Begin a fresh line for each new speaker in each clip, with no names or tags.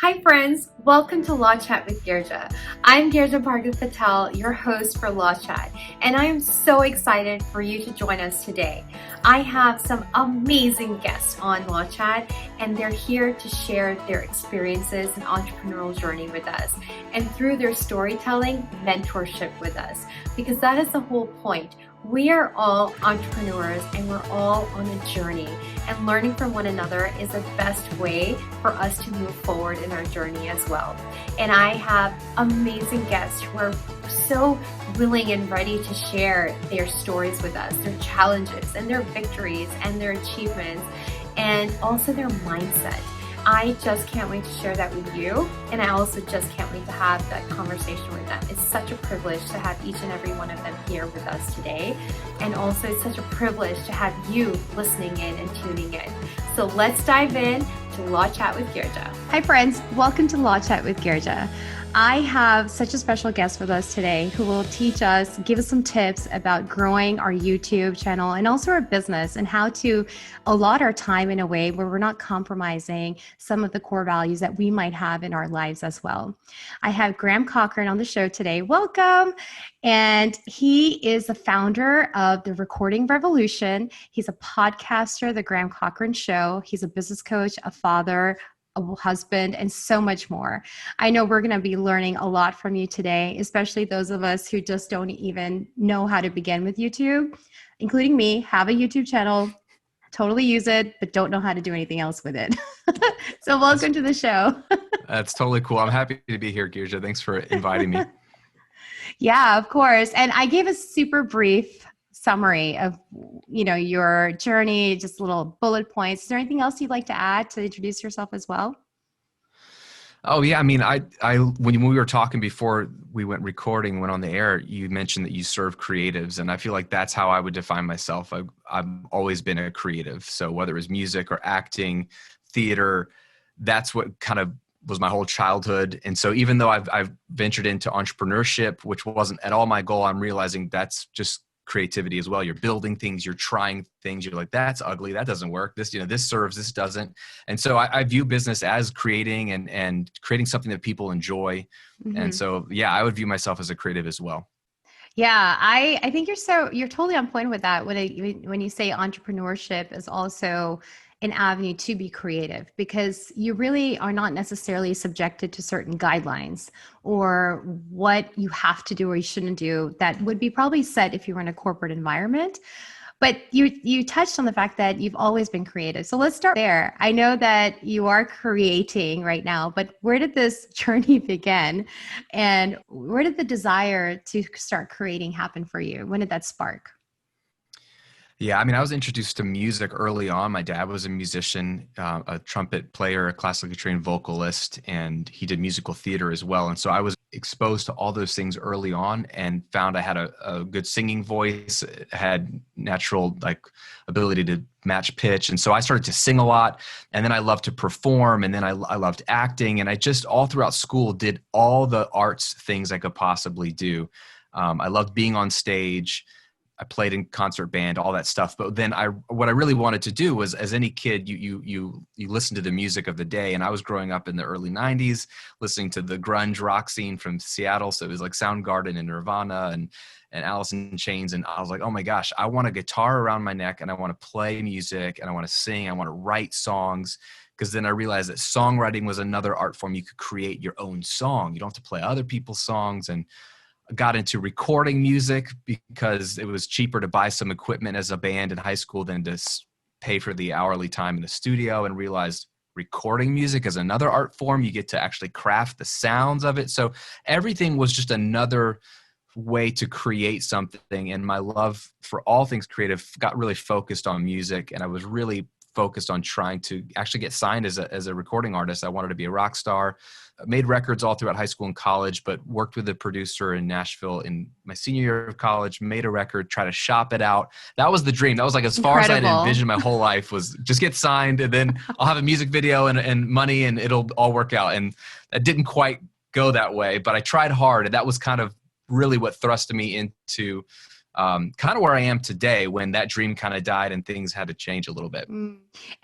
Hi friends, welcome to Law Chat with Girja. I'm Girja Bhargav Patel, your host for Law Chat, and I am so excited for you to join us today. I have some amazing guests on Law Chat, and they're here to share their experiences and entrepreneurial journey with us, and through their storytelling, mentorship with us, because that is the whole point. We are all entrepreneurs and we're all on a journey, and learning from one another is the best way for us to move forward in our journey as well. And I have amazing guests who are so willing and ready to share their stories with us, their challenges and their victories and their achievements, and also their mindset. I just can't wait to share that with you, and I also just can't wait to have that conversation with them. It's such a privilege to have each and every one of them here with us today, and also it's such a privilege to have you listening in and tuning in. So let's dive in to Law Chat with Girja.
Hi friends, welcome to Law Chat with Girja. I have such a special guest with us today who will teach us, give us some tips about growing our YouTube channel and also our business, and how to allot our time in a way where we're not compromising some of the core values that we might have in our lives as well. I have Graham Cochrane on the show today. Welcome. And he is the founder of The Recording Revolution. He's a podcaster, The Graham Cochrane Show. He's a business coach, a father, a husband, and so much more. I know we're going to be learning a lot from you today, especially those of us who just don't even know how to begin with YouTube, including me, have a YouTube channel, totally use it, but don't know how to do anything else with it. So welcome to the show.
That's totally cool. I'm happy to be here, Girja. Thanks for inviting me.
Yeah, of course. And I gave a super brief summary of, your journey, just little bullet points. Is there anything else you'd like to add to introduce yourself as well?
Oh yeah. I mean, when we were talking before we went on the air, you mentioned that you serve creatives, and I feel like that's how I would define myself. I've always been a creative. So whether it was music or acting, theater, that's what kind of was my whole childhood. And so even though I've ventured into entrepreneurship, which wasn't at all my goal, I'm realizing that's just creativity as well. You're building things, you're trying things, you're like, that's ugly, that doesn't work, this serves, this doesn't. And so I view business as creating and creating something that people enjoy. Mm-hmm. And so, yeah, I would view myself as a creative as well.
Yeah, I think you're totally on point with that. When you say entrepreneurship is also an avenue to be creative, because you really are not necessarily subjected to certain guidelines or what you have to do or you shouldn't do that would be probably set if you were in a corporate environment. But you touched on the fact that you've always been creative. So let's start there. I know that you are creating right now, but where did this journey begin? And where did the desire to start creating happen for you? When did that spark?
Yeah, I mean, I was introduced to music early on. My dad was a musician, a trumpet player, a classically trained vocalist, and he did musical theater as well. And so I was exposed to all those things early on and found I had a good singing voice, had natural ability to match pitch. And so I started to sing a lot, and then I loved to perform, and then I loved acting. And I just all throughout school did all the arts things I could possibly do. I loved being on stage. I played in concert band, all that stuff. But then what I really wanted to do was, as any kid, you listen to the music of the day. And I was growing up in the early 90s, listening to the grunge rock scene from Seattle. So it was like Soundgarden and Nirvana and Alice in Chains. And I was like, oh my gosh, I want a guitar around my neck, and I want to play music, and I want to sing. I want to write songs. Because then I realized that songwriting was another art form. You could create your own song. You don't have to play other people's songs. And got into recording music because it was cheaper to buy some equipment as a band in high school than to pay for the hourly time in the studio, and realized recording music is another art form. You get to actually craft the sounds of it. So everything was just another way to create something. And my love for all things creative got really focused on music. And I was really focused on trying to actually get signed as a recording artist. I wanted to be a rock star. I made records all throughout high school and college, but worked with a producer in Nashville in my senior year of college, made a record, try to shop it out. That was the dream. That was like as far as I'd envisioned my whole life, was just get signed, and then I'll have a music video and money, and it'll all work out. And that didn't quite go that way, but I tried hard. And that was kind of really what thrust me into kind of where I am today when that dream kind of died and things had to change a little bit.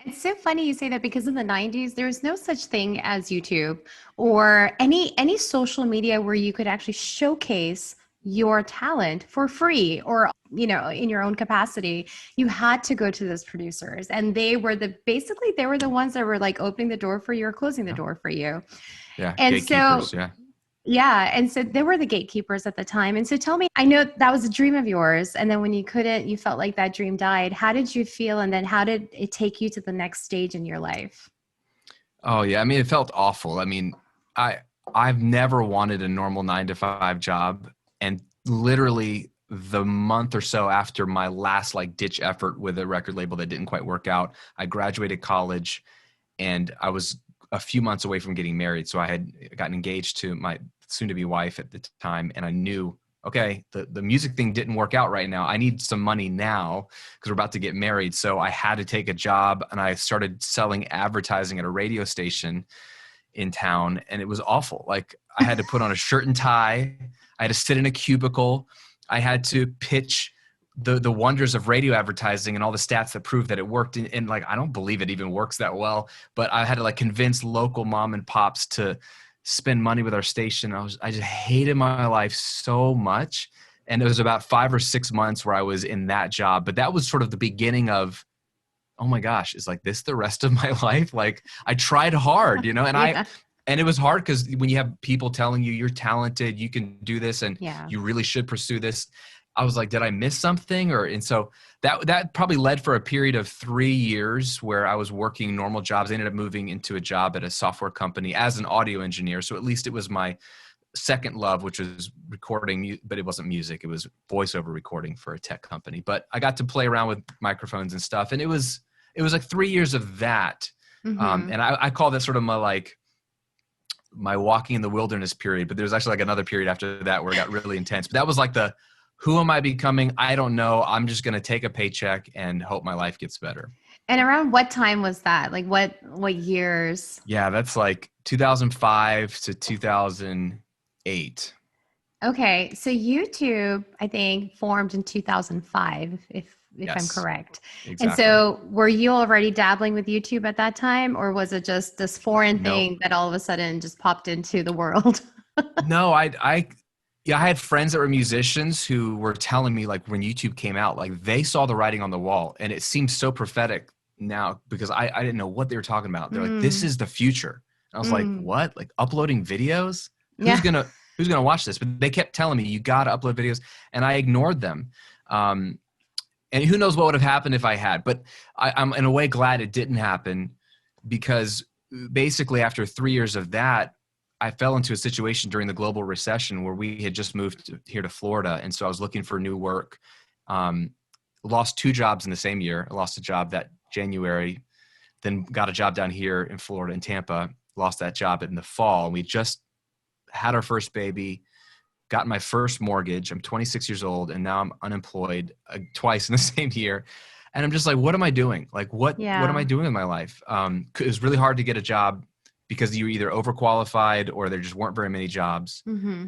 It's so funny you say that because in the 90s, there was no such thing as YouTube or any social media where you could actually showcase your talent for free or, in your own capacity. You had to go to those producers, and they were the ones that were like opening the door for you or closing the door for you.
Yeah.
And
Gatekeepers.
so yeah. And so they were the gatekeepers at the time. And so tell me, I know that was a dream of yours. And then when you couldn't, you felt like that dream died. How did you feel? And then how did it take you to the next stage in your life?
Oh yeah. I mean, it felt awful. I mean, I've never wanted a normal 9 to 5 job. And literally the month or so after my last like ditch effort with a record label that didn't quite work out, I graduated college and I was a few months away from getting married. So I had gotten engaged to my soon to be wife at the time. And I knew, okay, the music thing didn't work out right now. I need some money now because we're about to get married. So I had to take a job, and I started selling advertising at a radio station in town. And it was awful. Like I had to put on a shirt and tie. I had to sit in a cubicle. I had to pitch the wonders of radio advertising and all the stats that prove that it worked. And like, I don't believe it even works that well, but I had to like convince local mom and pops to spend money with our station. I just hated my life so much. And it was about 5 or 6 months where I was in that job, but that was sort of the beginning of, oh my gosh, is like this the rest of my life? Like I tried hard, and
Yeah.
and it was hard because when you have people telling you you're talented, you can do this, and
Yeah.
you really should pursue this. I was like, did I miss something? And so that probably led for a period of 3 years where I was working normal jobs. I ended up moving into a job at a software company as an audio engineer. So at least it was my second love, which was recording, but it wasn't music. It was voiceover recording for a tech company. But I got to play around with microphones and stuff. And it was like 3 years of that.
Mm-hmm.
And I call that sort of my walking in the wilderness period. But there's actually like another period after that where it got really intense. But that was like who am I becoming? I don't know. I'm just going to take a paycheck and hope my life gets better.
And around what time was that? Like what years?
Yeah, that's like 2005 to 2008.
Okay. So YouTube, I think, formed in 2005, if I'm
Yes,
correct.
exactly.
And so were you already dabbling with YouTube at that time, or was it just this foreign
No,
thing that all of a sudden just popped into the world?
no, I had friends that were musicians who were telling me like when YouTube came out, like they saw the writing on the wall, and it seems so prophetic now because I didn't know what they were talking about. They're like, this is the future. And I was like, what? Like uploading videos?
Yeah.
Who's gonna watch this? But they kept telling me you gotta upload videos, and I ignored them. And who knows what would have happened if I had, but I'm in a way glad it didn't happen because basically after 3 years of that, I fell into a situation during the global recession where we had just moved here to Florida. And so I was looking for new work. Lost 2 jobs in the same year. I lost a job that January, then got a job down here in Florida in Tampa, lost that job in the fall. We just had our first baby, got my first mortgage. I'm 26 years old, and now I'm unemployed twice in the same year. And I'm just like, what am I doing? Like, what am I doing with my life? It was really hard to get a job because you were either overqualified or there just weren't very many jobs.
Mm-hmm.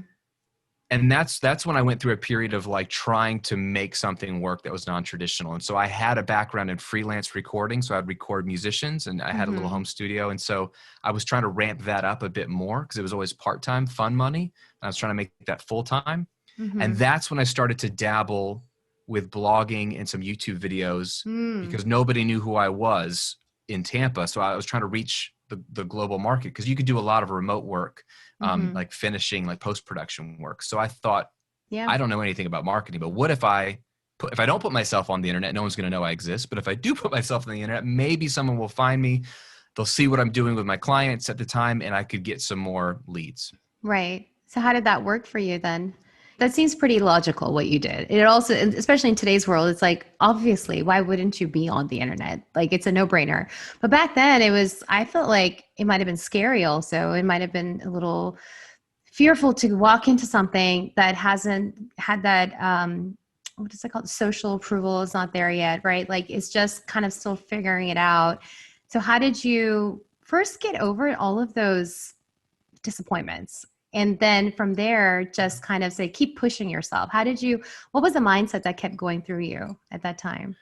And that's when I went through a period of like trying to make something work that was non-traditional. And so I had a background in freelance recording. So I'd record musicians, and I had a little home studio. And so I was trying to ramp that up a bit more because it was always part-time fun money. And I was trying to make that full-time.
Mm-hmm.
And that's when I started to dabble with blogging and some YouTube videos because nobody knew who I was in Tampa. So I was trying to reach the global market because you could do a lot of remote work, like finishing, like post-production work. So I thought, I don't know anything about marketing, but what if I don't put myself on the internet, no one's going to know I exist. But if I do put myself on the internet, maybe someone will find me. They'll see what I'm doing with my clients at the time, and I could get some more leads.
Right. So how did that work for you then? That seems pretty logical what you did. It also, especially in today's world, it's like, obviously, why wouldn't you be on the internet? Like it's a no-brainer. But back then I felt like it might've been scary also. It might've been a little fearful to walk into something that hasn't had that, what is it called? Social approval is not there yet, right? Like it's just kind of still figuring it out. So how did you first get over all of those disappointments? And then from there, just kind of say, keep pushing yourself. What was the mindset that kept going through you at that time?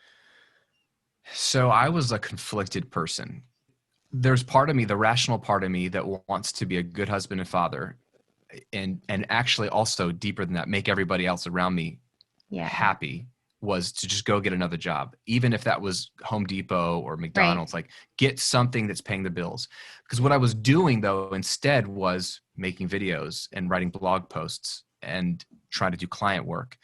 So I was a conflicted person. There's part of me, the rational part of me, that wants to be a good husband and father, and actually also deeper than that, make everybody else around me
Yeah.
happy, was to just go get another job, even if that was Home Depot or McDonald's.
Right.
Like, get something that's paying the bills. Because what I was doing though instead was making videos and writing blog posts and trying to do client work,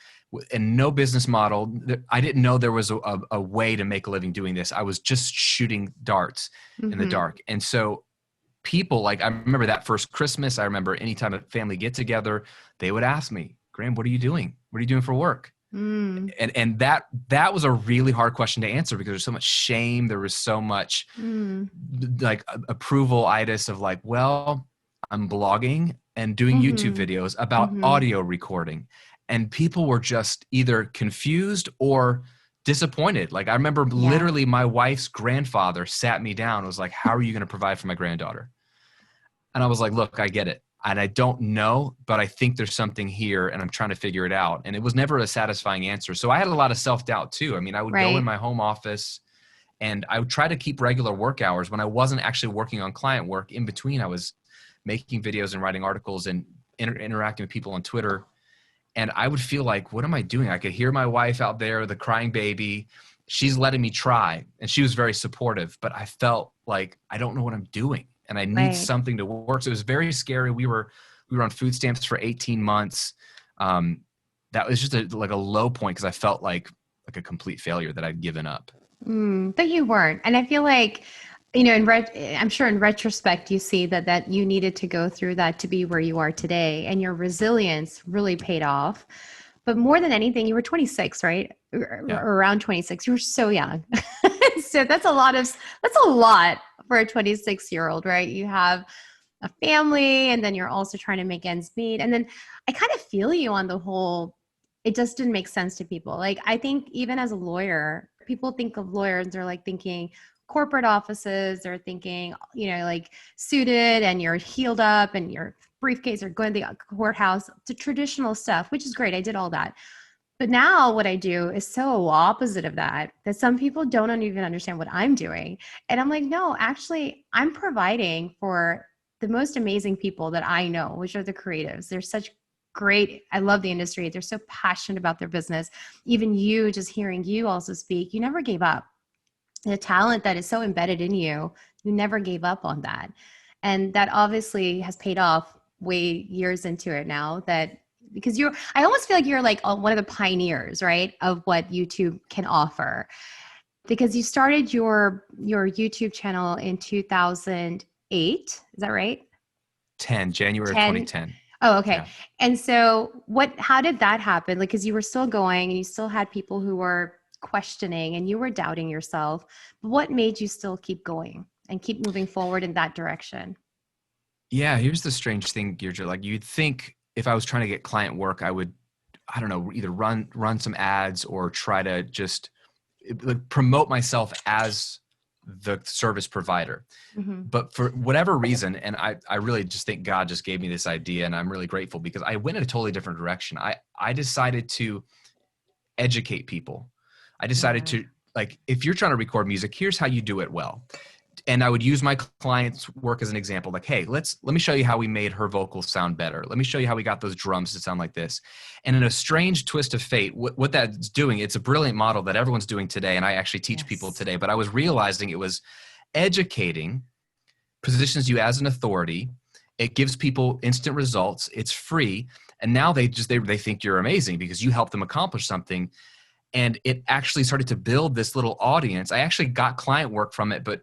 and no business model. I didn't know there was a way to make a living doing this. I was just shooting darts in the dark. And so people, like, I remember that first Christmas, I remember anytime a family get together, they would ask me, Graham, what are you doing? What are you doing for work? And that was a really hard question to answer, because there's so much shame. There was so much like approval itis of like, well, I'm blogging and doing YouTube videos about audio recording. And people were just either confused or disappointed. Like, I remember literally my wife's grandfather sat me down and was like, how are you going to provide for my granddaughter? And I was like, look, I get it. And I don't know, but I think there's something here and I'm trying to figure it out. And it was never a satisfying answer. So I had a lot of self-doubt too. I mean, I would go in my home office and I would try to keep regular work hours when I wasn't actually working on client work. In between, I was making videos and writing articles and interacting with people on Twitter. And I would feel like, what am I doing? I could hear my wife out there, the crying baby. She's letting me try. And she was very supportive, but I felt like I don't know what I'm doing. And I need something to work. So it was very scary. We were on food stamps for 18 months. That was just like a low point, because I felt like a complete failure, that I'd given up.
But you weren't. And I feel like, I'm sure in retrospect, you see that you needed to go through that to be where you are today, and your resilience really paid off. But more than anything, you were 26, right?
Yeah.
Around 26. You were so young. So that's a lot for a 26-year-old, right? You have a family, and then you're also trying to make ends meet. And then I kind of feel you on the whole, it just didn't make sense to people. Like, I think even as a lawyer, people think of lawyers, they're like thinking corporate offices, they're thinking, like suited and you're heeled up and your briefcase, or going to the courthouse, the traditional stuff, which is great. I did all that. But now what I do is so opposite of that some people don't even understand what I'm doing. And I'm like, no, actually, I'm providing for the most amazing people that I know, which are the creatives. They're such great. I love the industry. They're so passionate about their business. Even you, just hearing you also speak, you never gave up. The talent that is so embedded in you, you never gave up on that. And that obviously has paid off way years into it now, because I almost feel like you're like one of the pioneers, right, of what YouTube can offer, because you started your YouTube channel in 2008. Is that right?
January of 2010.
Oh, okay.
Yeah.
And so how did that happen? Like, because you were still going and you still had people who were questioning and you were doubting yourself. What made you still keep going and keep moving forward in that direction?
Yeah, here's the strange thing, Deirdre. Like, you'd think if I was trying to get client work, I would, I don't know, either run some ads or try to just promote myself as the service provider. But for whatever reason, and I really just think God just gave me this idea, and I'm really grateful, because I went in a totally different direction. I decided to educate people. I decided to, like, if you're trying to record music, here's how you do it well. And I would use my client's work as an example. Like, hey, let me show you how we made her vocals sound better. Let me show you how we got those drums to sound like this. And in a strange twist of fate, what that's doing, it's a brilliant model that everyone's doing today. And I actually teach people today, but I was realizing it was educating, positions you as an authority. It gives people instant results. It's free. And now they think you're amazing because you help them accomplish something. And it actually started to build this little audience. I actually got client work from it, but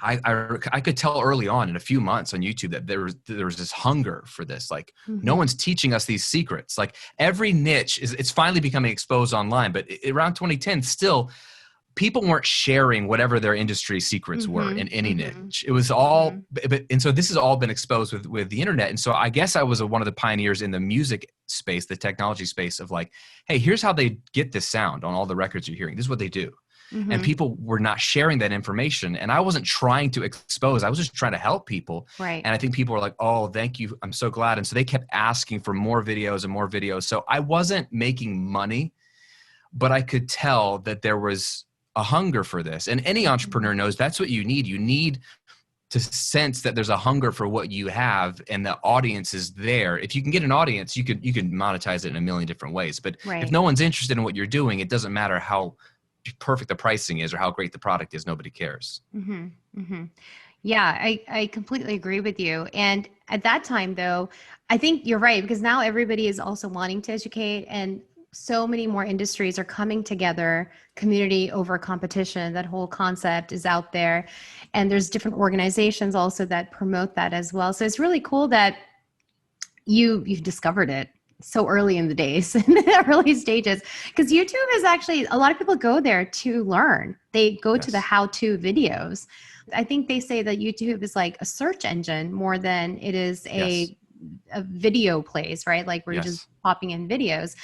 I could tell early on in a few months on YouTube that there was this hunger for this. Like, no one's teaching us these secrets. Like, every niche it's finally becoming exposed online, but around 2010, still people weren't sharing whatever their industry secrets were in any niche. It was all, and so this has all been exposed with the internet. And so I guess I was one of the pioneers in the music space, the technology space, of like, hey, here's how they get this sound on all the records you're hearing. This is what they do. and people were not sharing that information. And I wasn't trying to expose, I was just trying to help people.
Right.
And I think people were like, oh, thank you. I'm so glad. And so they kept asking for more videos and more videos. So I wasn't making money, but I could tell that there was a hunger for this. And any entrepreneur knows that's what you need. You need to sense that there's a hunger for what you have and the audience is there. If you can get an audience, you can monetize it in a million different ways. But if no one's interested in what you're doing, it doesn't matter how perfect the pricing is or how great the product is. Nobody cares.
Yeah, I completely agree with you. And at that time, though, I think you're right, because now everybody is also wanting to educate, and so many more industries are coming together, community over competition. That whole concept is out there. And there's different organizations also that promote that as well. So it's really cool that you've discovered it so early in the days, in the early stages, because YouTube is actually, a lot of people go there to learn. They go to the how-to videos. I think they say that YouTube is like a search engine more than it is a video place, right? Like we're just popping in videos.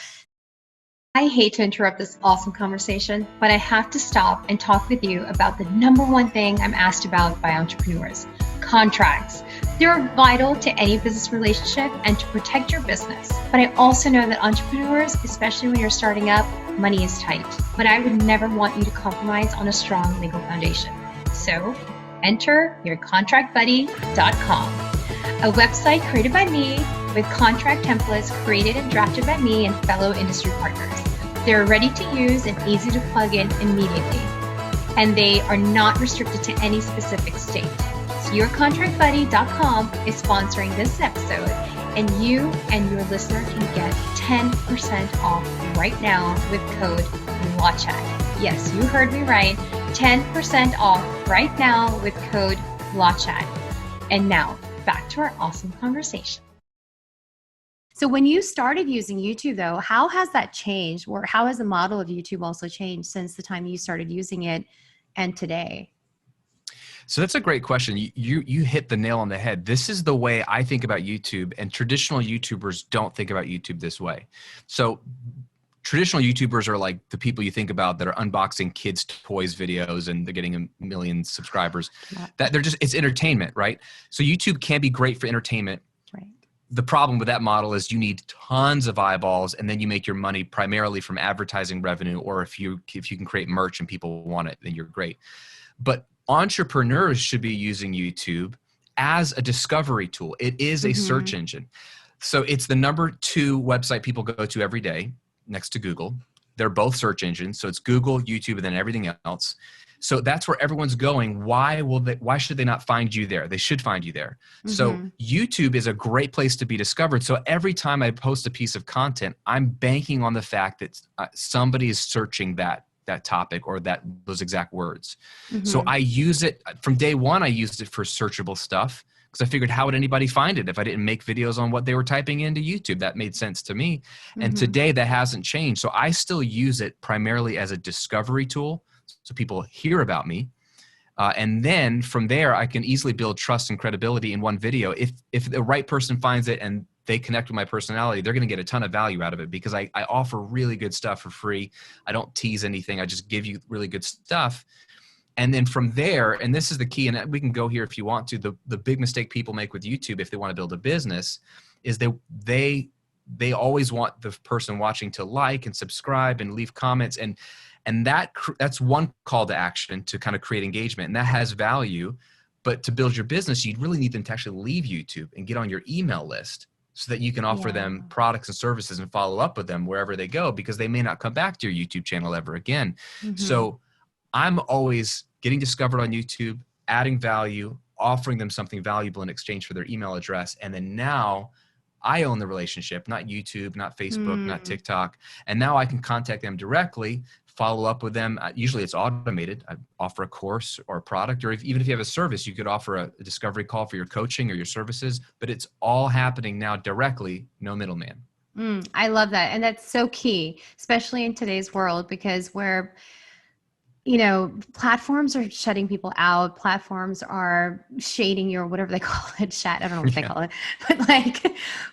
I hate to interrupt this awesome conversation, but I have to stop and talk with you about the number one thing I'm asked about by entrepreneurs: contracts. They're vital to any business relationship and to protect your business. But I also know that entrepreneurs, especially when you're starting up, money is tight. But I would never want you to compromise on a strong legal foundation. So enter yourcontractbuddy.com, a website created by me with contract templates created and drafted by me and fellow industry partners. They're ready to use and easy to plug in immediately. And they are not restricted to any specific state. So yourcontractbuddy.com is sponsoring this episode, and you and your listener can get 10% off right now with code LAWCHAT. Yes, you heard me right. 10% off right now with code LAWCHAT. And now back to our awesome conversation.
So when you started using YouTube, though, how has that changed, or how has the model of YouTube also changed since the time you started using it and today?
So that's a great question. You hit the nail on the head. This is the way I think about YouTube, and traditional YouTubers don't think about YouTube this way. So traditional YouTubers are like the people you think about that are unboxing kids' toys videos and they're getting a million subscribers. That they're just, it's entertainment, right? So YouTube can be great for entertainment. The problem with that model is you need tons of eyeballs, and then you make your money primarily from advertising revenue, or if you can create merch and people want it, then you're great. But entrepreneurs should be using YouTube as a discovery tool. It is a search engine. So it's the number 2 website people go to every day next to Google. They're both search engines. So it's Google, YouTube, and then everything else. So that's where everyone's going. Why should they not find you there? They should find you there. So YouTube is a great place to be discovered. So every time I post a piece of content, I'm banking on the fact that somebody is searching that topic or those exact words. So I use it from day one. I used it for searchable stuff because I figured, how would anybody find it if I didn't make videos on what they were typing into YouTube? That made sense to me. And today that hasn't changed. So I still use it primarily as a discovery tool. So people hear about me. And then from there, I can easily build trust and credibility in one video. If the right person finds it and they connect with my personality, they're going to get a ton of value out of it because I offer really good stuff for free. I don't tease anything. I just give you really good stuff. And then from there, and this is the key, and we can go here if you want to, the big mistake people make with YouTube if they want to build a business is they always want the person watching to like and subscribe and leave comments. And that's one call to action to kind of create engagement, and that has value. But to build your business, you'd really need them to actually leave YouTube and get on your email list so that you can offer them products and services and follow up with them wherever they go, because they may not come back to your YouTube channel ever again. So I'm always getting discovered on YouTube, adding value, offering them something valuable in exchange for their email address. And then now I own the relationship, not YouTube, not Facebook, not TikTok. And now I can contact them directly, follow up with them. Usually it's automated. I offer a course or a product, or even if you have a service, you could offer a discovery call for your coaching or your services, but it's all happening now directly, no middleman.
I love that. And that's so key, especially in today's world, because platforms are shutting people out. Platforms are shading your, whatever they call it, chat. I don't know what they call it,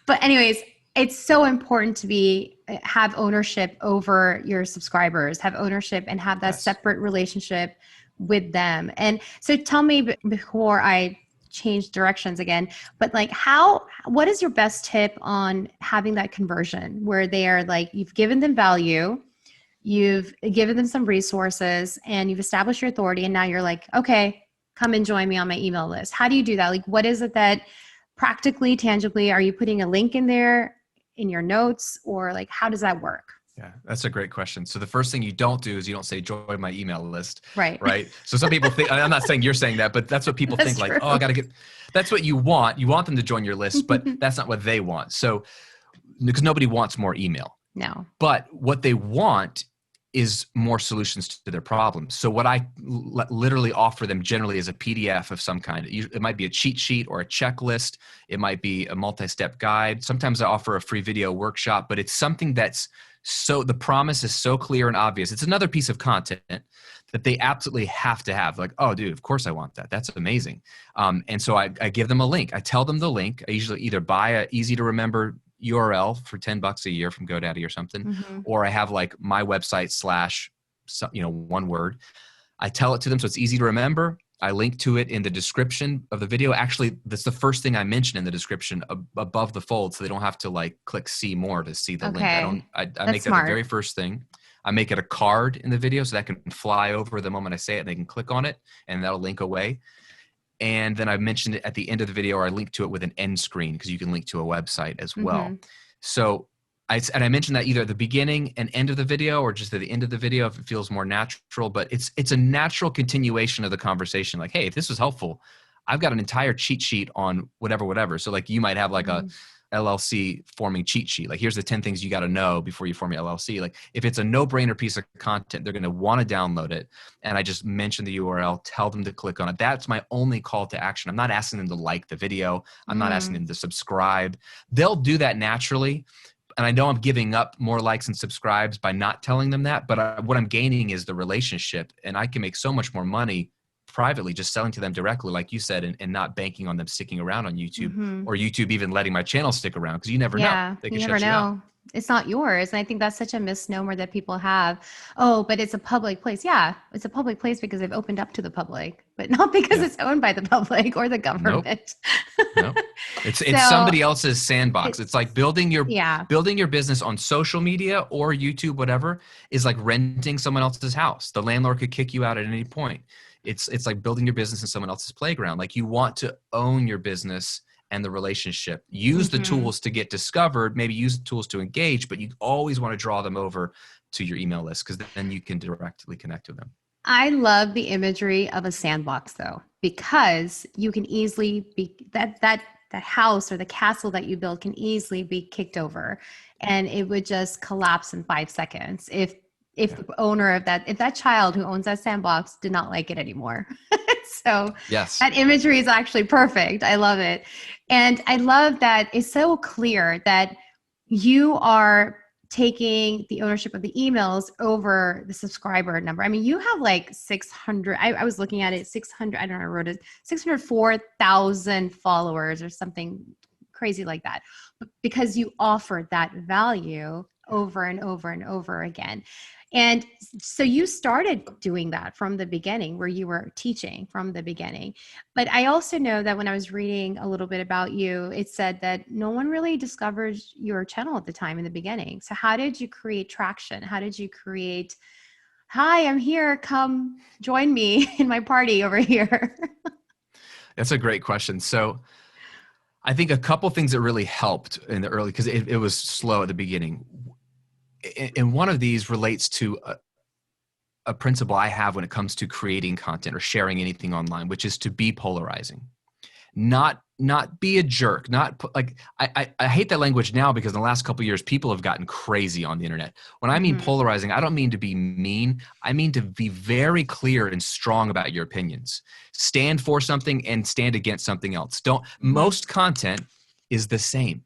but anyways, it's so important to be have ownership over your subscribers, have ownership and have that separate relationship with them. And so tell me before I change directions again, but like what is your best tip on having that conversion where they are like, you've given them value, you've given them some resources, and you've established your authority, and now you're like, okay, come and join me on my email list. How do you do that? Like, what is it that practically, tangibly, are you putting a link in there in your notes, or like, how does that work?
Yeah, that's a great question. So the first thing you don't do is you don't say, join my email list.
Right.
Right. So some people think, I'm not saying you're saying that, but that's what people think,
true.
like, oh, I got to get, that's what you want. You want them to join your list, but that's not what they want. So, because nobody wants more email.
No.
But what they want is more solutions to their problems. So what I literally offer them generally is a PDF of some kind. It might be a cheat sheet or a checklist. It might be a multi-step guide. Sometimes I offer a free video workshop, but it's something that's the promise is so clear and obvious. It's another piece of content that they absolutely have to have. Like, oh, dude, of course I want that. That's amazing. And so I give them a link. I tell them the link. I usually either buy a easy to remember URL for $10 a year from GoDaddy or something, or I have like my website / one word. I tell it to them so it's easy to remember. I link to it in the description of the video. Actually, that's the first thing I mention in the description above the fold, so they don't have to like click see more to see the link. I make that the very first thing. I make it a card in the video so that can fly over the moment I say it, and they can click on it and that'll link away. And then I mentioned it at the end of the video, or I link to it with an end screen because you can link to a website as well. So I mentioned that either at the beginning and end of the video, or just at the end of the video if it feels more natural. But it's a natural continuation of the conversation. Like, hey, if this was helpful, I've got an entire cheat sheet on whatever. So like you might have like a LLC forming cheat sheet. Like, here's the 10 things you got to know before you form your LLC. Like, if it's a no-brainer piece of content, they're going to want to download it. And I just mention the URL, tell them to click on it. That's my only call to action. I'm not asking them to like the video. I'm not asking them to subscribe. They'll do that naturally. And I know I'm giving up more likes and subscribes by not telling them that. But what I'm gaining is the relationship. And I can make so much more money privately just selling to them directly, like you said, and not banking on them sticking around on YouTube, or YouTube even letting my channel stick around, because you never know. They can
you never know.
out.
It's not yours. And I think that's such a misnomer that people have. Oh, but it's a public place. Yeah, it's a public place because they've opened up to the public, but not because it's owned by the public or the government.
Nope. It's somebody else's sandbox. It's like building your business on social media or YouTube, whatever, is like renting someone else's house. The landlord could kick you out at any point. It's like building your business in someone else's playground. Like, you want to own your business and the relationship. Use the tools to get discovered, maybe use the tools to engage, but you always want to draw them over to your email list, because then you can directly connect with them.
I love the imagery of a sandbox, though, because you can easily be that house or the castle that you build can easily be kicked over, and it would just collapse in 5 seconds if the owner of if that child who owns that sandbox did not like it anymore. So that imagery is actually perfect. I love it. And I love that it's so clear that you are taking the ownership of the emails over the subscriber number. I mean, you have like 600, I was looking at it, 600, I don't know, I wrote it, 604,000 followers or something crazy like that, because you offer that value over and over and over again. And so you started doing that from the beginning, where you were teaching from the beginning. But I also know that when I was reading a little bit about you, it said that no one really discovered your channel at the time in the beginning. So how did you create traction? How did you create, hi, I'm here, come join me in my party over here?
That's a great question. So I think a couple things that really helped in the early, because it was slow at the beginning. And one of these relates to a principle I have when it comes to creating content or sharing anything online, which is to be polarizing, not be a jerk. Not like, I hate that language now, because in the last couple of years, people have gotten crazy on the internet. When I mean polarizing, I don't mean to be mean. I mean to be very clear and strong about your opinions. Stand for something and stand against something else. Most content is the same.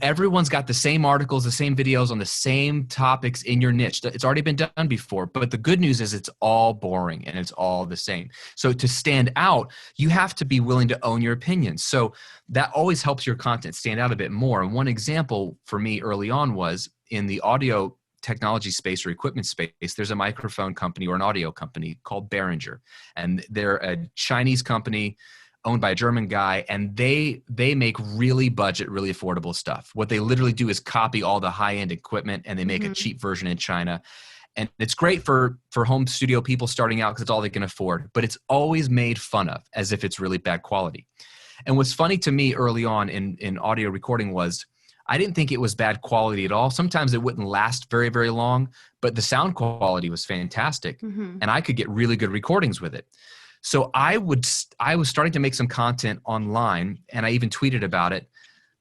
Everyone's got the same articles, the same videos on the same topics in your niche. It's already been done before, but the good news is it's all boring and it's all the same. So to stand out, you have to be willing to own your opinions. So that always helps your content stand out a bit more. And one example for me early on was, in the audio technology space or equipment space, there's a microphone company or an audio company called Behringer, and they're a Chinese company owned by a German guy, and they make really budget, really affordable stuff. What they literally do is copy all the high-end equipment, and they make a cheap version in China. And it's great for home studio people starting out because it's all they can afford, but it's always made fun of as if it's really bad quality. And what's funny to me early on in audio recording was I didn't think it was bad quality at all. Sometimes it wouldn't last very, very long, but the sound quality was fantastic, and I could get really good recordings with it. So I was starting to make some content online, and I even tweeted about it.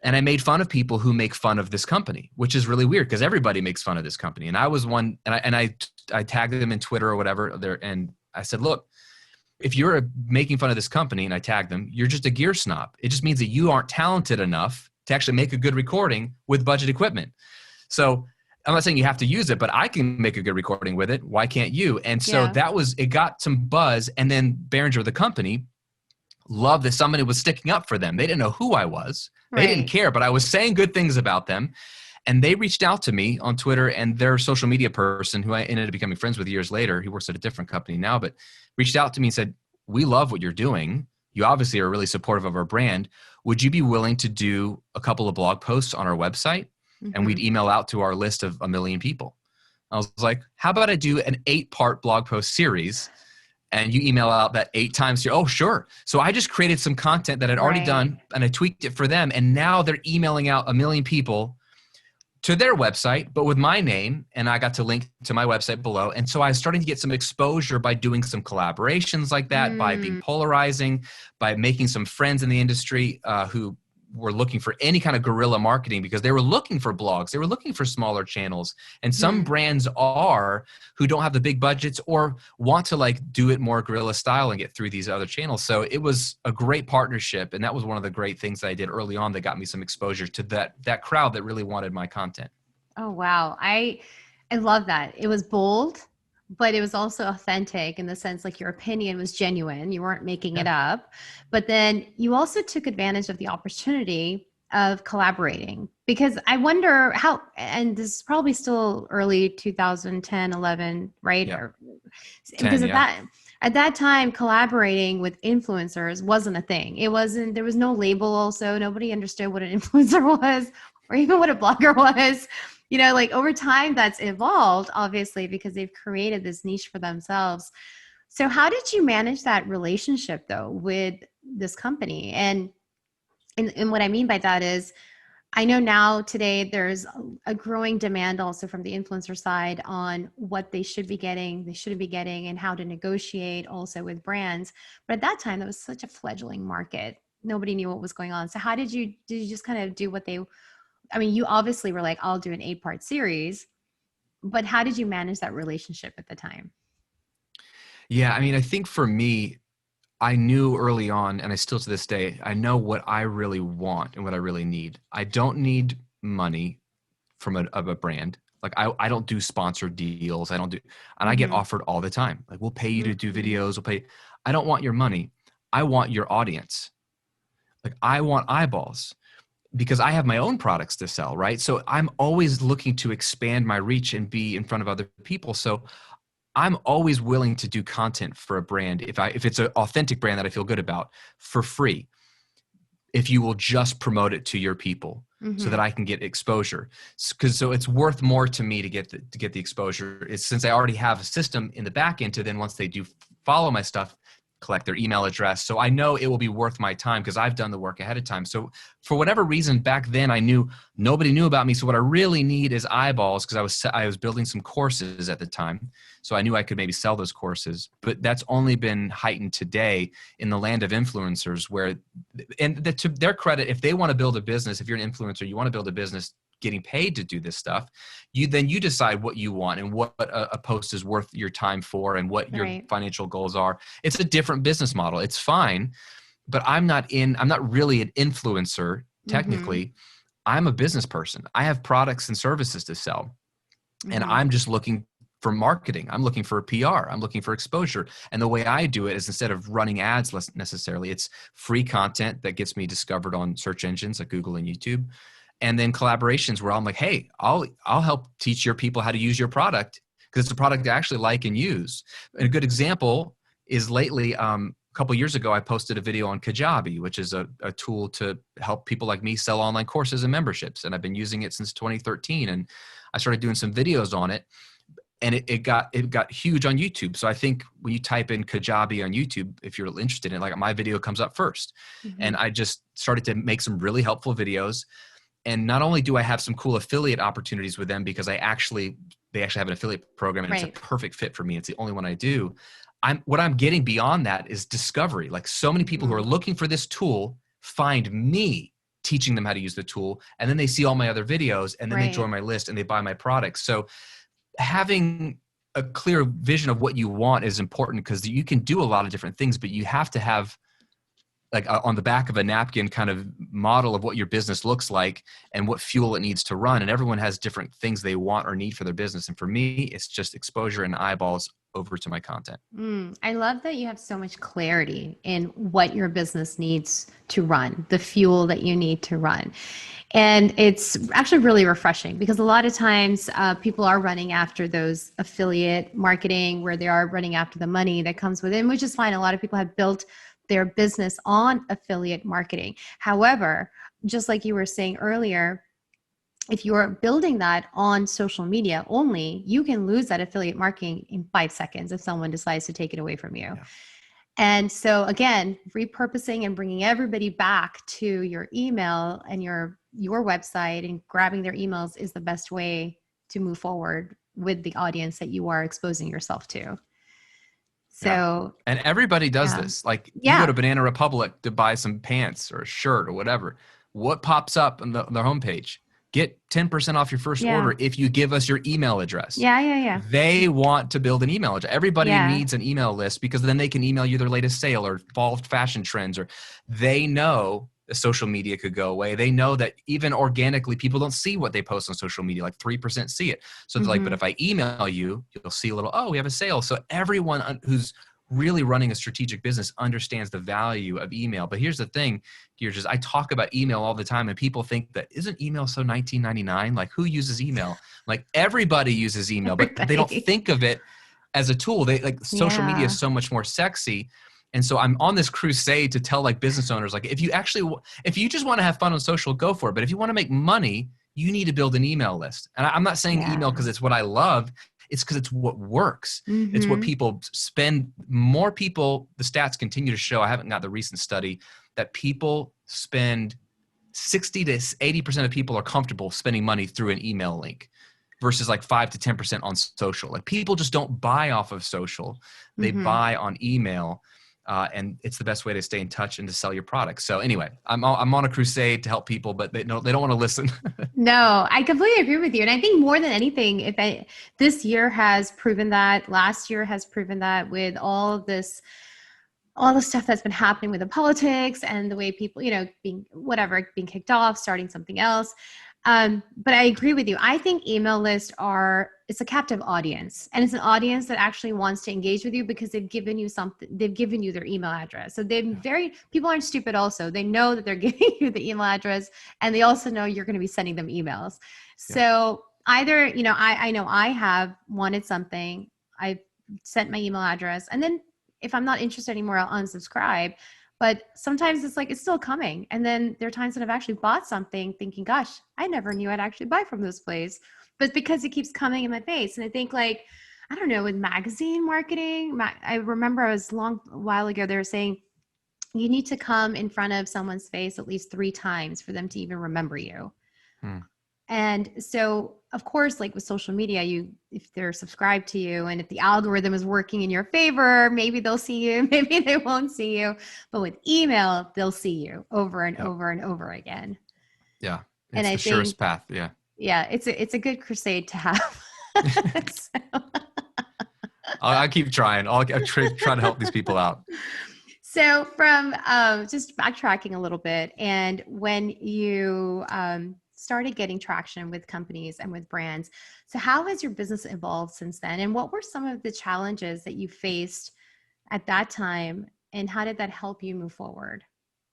And I made fun of people who make fun of this company, which is really weird because everybody makes fun of this company. And I was one, and I tagged them in Twitter or whatever there, and I said, look, if you're making fun of this company, and I tagged them, you're just a gear snob. It just means that you aren't talented enough to actually make a good recording with budget equipment. So I'm not saying you have to use it, but I can make a good recording with it. Why can't you? And so it got some buzz. And then Behringer, the company, loved that somebody was sticking up for them. They didn't know who I was. They didn't care, but I was saying good things about them. And they reached out to me on Twitter, and their social media person, who I ended up becoming friends with years later, he works at a different company now, but reached out to me and said, we love what you're doing. You obviously are really supportive of our brand. Would you be willing to do a couple of blog posts on our website? And we'd email out to our list of 1 million people. I was like, how about I do an 8-part blog post series, and you email out that 8 times? Oh, sure. So I just created some content that I'd already done, and I tweaked it for them. And now they're emailing out 1 million people to their website, but with my name, and I got to link to my website below. And so I was starting to get some exposure by doing some collaborations like that, by being polarizing, by making some friends in the industry who were looking for any kind of guerrilla marketing because they were looking for blogs. They were looking for smaller channels. And some brands who don't have the big budgets or want to like do it more guerrilla style and get through these other channels. So it was a great partnership. And that was one of the great things that I did early on that got me some exposure to that crowd that really wanted my content.
Oh, wow. I love that. It was bold, but it was also authentic in the sense like your opinion was genuine. You weren't making it up, but then you also took advantage of the opportunity of collaborating, because I wonder how, and this is probably still early 2010, 11, right?
Yeah.
Because at that time, collaborating with influencers wasn't a thing. There was no label also. Nobody understood what an influencer was or even what a blogger was. You know, like over time that's evolved, obviously, because they've created this niche for themselves. So how did you manage that relationship though with this company? And what I mean by that is, I know now today there's a growing demand also from the influencer side on what they should be getting, they shouldn't be getting, and how to negotiate also with brands. But at that time, that was such a fledgling market. Nobody knew what was going on. So how did you just kind of do you obviously were like, I'll do an 8-part series, but how did you manage that relationship at the time?
Yeah. I mean, I think for me, I knew early on, and I still to this day, I know what I really want and what I really need. I don't need money from a brand. Like I don't do sponsored deals. And I get offered all the time. Like, we'll pay you to do videos. I don't want your money. I want your audience. Like, I want eyeballs, because I have my own products to sell, right? So I'm always looking to expand my reach and be in front of other people. So I'm always willing to do content for a brand if it's an authentic brand that I feel good about, for free, if you will just promote it to your people so that I can get exposure. So it's worth more to me to get the exposure. It's since I already have a system in the back end to then, once they do follow my stuff, collect their email address. So I know it will be worth my time because I've done the work ahead of time. So for whatever reason, back then I knew nobody knew about me. So what I really need is eyeballs, because I was building some courses at the time. So I knew I could maybe sell those courses, but that's only been heightened today in the land of influencers, to their credit, if they want to build a business, if you're an influencer, you want to build a business getting paid to do this stuff, you decide what you want and what a post is worth your time for and what your financial goals are. It's a different business model. It's fine, but I'm not really an influencer technically. I'm a business person. I have products and services to sell, and I'm just looking for marketing. I'm looking for PR. I'm looking for exposure. And the way I do it is, instead of running ads less necessarily, it's free content that gets me discovered on search engines like Google and YouTube. And then collaborations where I'm like, hey, I'll help teach your people how to use your product because it's a product they actually like and use. And a good example is lately, a couple of years ago, I posted a video on Kajabi, which is a tool to help people like me sell online courses and memberships. And I've been using it since 2013. And I started doing some videos on it. And it got huge on YouTube. So I think when you type in Kajabi on YouTube, if you're interested in it, like my video comes up first.
Mm-hmm.
And I just started to make some really helpful videos. And not only do I have some cool affiliate opportunities with them because they actually have an affiliate program and it's a perfect fit for me. It's the only one I do. What I'm getting beyond that is discovery. Like so many people who are looking for this tool find me teaching them how to use the tool. And then they see all my other videos and then they join my list and they buy my products. So having a clear vision of what you want is important because you can do a lot of different things, but you have to have like on the back of a napkin kind of model of what your business looks like and what fuel it needs to run. And everyone has different things they want or need for their business. And for me, it's just exposure and eyeballs over to my content.
I love that you have so much clarity in what your business needs to run, the fuel that you need to run. And it's actually really refreshing because a lot of times people are running after those affiliate marketing where they are running after the money that comes with it, which is fine. A lot of people have built their business on affiliate marketing. However, just like you were saying earlier, if you're building that on social media only, you can lose that affiliate marketing in 5 seconds if someone decides to take it away from you. Yeah. And so again, repurposing and bringing everybody back to your email and your website and grabbing their emails is the best way to move forward with the audience that you are exposing yourself to. So,
and everybody does this. Like you go to Banana Republic to buy some pants or a shirt or whatever. What pops up on their homepage? Get 10% off your first order if you give us your email address.
Yeah.
They want to build an email address. Everybody needs an email list because then they can email you their latest sale or fall fashion trends, or they know social media could go away. They know that even organically, people don't see what they post on social media. Like 3% see it. So they're like, but if I email you, you'll see a little, oh, we have a sale. So everyone who's really running a strategic business understands the value of email. But here's the thing, George, I talk about email all the time and people think that isn't email so 1999? Like who uses email? Like everybody uses email, but they don't think of it as a tool. They like social media is so much more sexy. And so I'm on this crusade to tell like business owners, like if you just want to have fun on social, go for it. But if you want to make money, you need to build an email list. And I'm not saying email because it's what I love. It's because it's what works. Mm-hmm. It's what people spend. More people, the stats continue to show, I haven't got the recent study, that people spend 60 to 80% of people are comfortable spending money through an email link versus like 5 to 10% on social. Like people just don't buy off of social. They buy on email. And it's the best way to stay in touch and to sell your products. So anyway, I'm on a crusade to help people, but they don't want to listen.
No, I completely agree with you. And I think more than anything, this year has proven that, last year has proven that with all the stuff that's been happening with the politics and the way people, being kicked off, starting something else. But I agree with you. I think email lists it's a captive audience, and it's an audience that actually wants to engage with you because they've given you something. They've given you their email address. So people aren't stupid also. They know that they're giving you the email address, and they also know you're going to be sending them emails. So either, I know I have wanted something, I've sent my email address, and then if I'm not interested anymore, I'll unsubscribe. But sometimes it's like, it's still coming. And then there are times that I've actually bought something thinking, gosh, I never knew I'd actually buy from this place. But because it keeps coming in my face. And I think like, I don't know, with magazine marketing, I remember a while ago, they were saying, you need to come in front of someone's face at least 3 times for them to even remember you. And so, of course, like with social media, if they're subscribed to you and if the algorithm is working in your favor, maybe they'll see you, maybe they won't see you. But with email, they'll see you over and over and over again.
Yeah. It's the surest path. Yeah.
Yeah. It's a good crusade to have.
I'll keep trying. I'll try to help these people out.
So from just backtracking a little bit, and when you started getting traction with companies and with brands, so how has your business evolved since then? And what were some of the challenges that you faced at that time? And how did that help you move forward?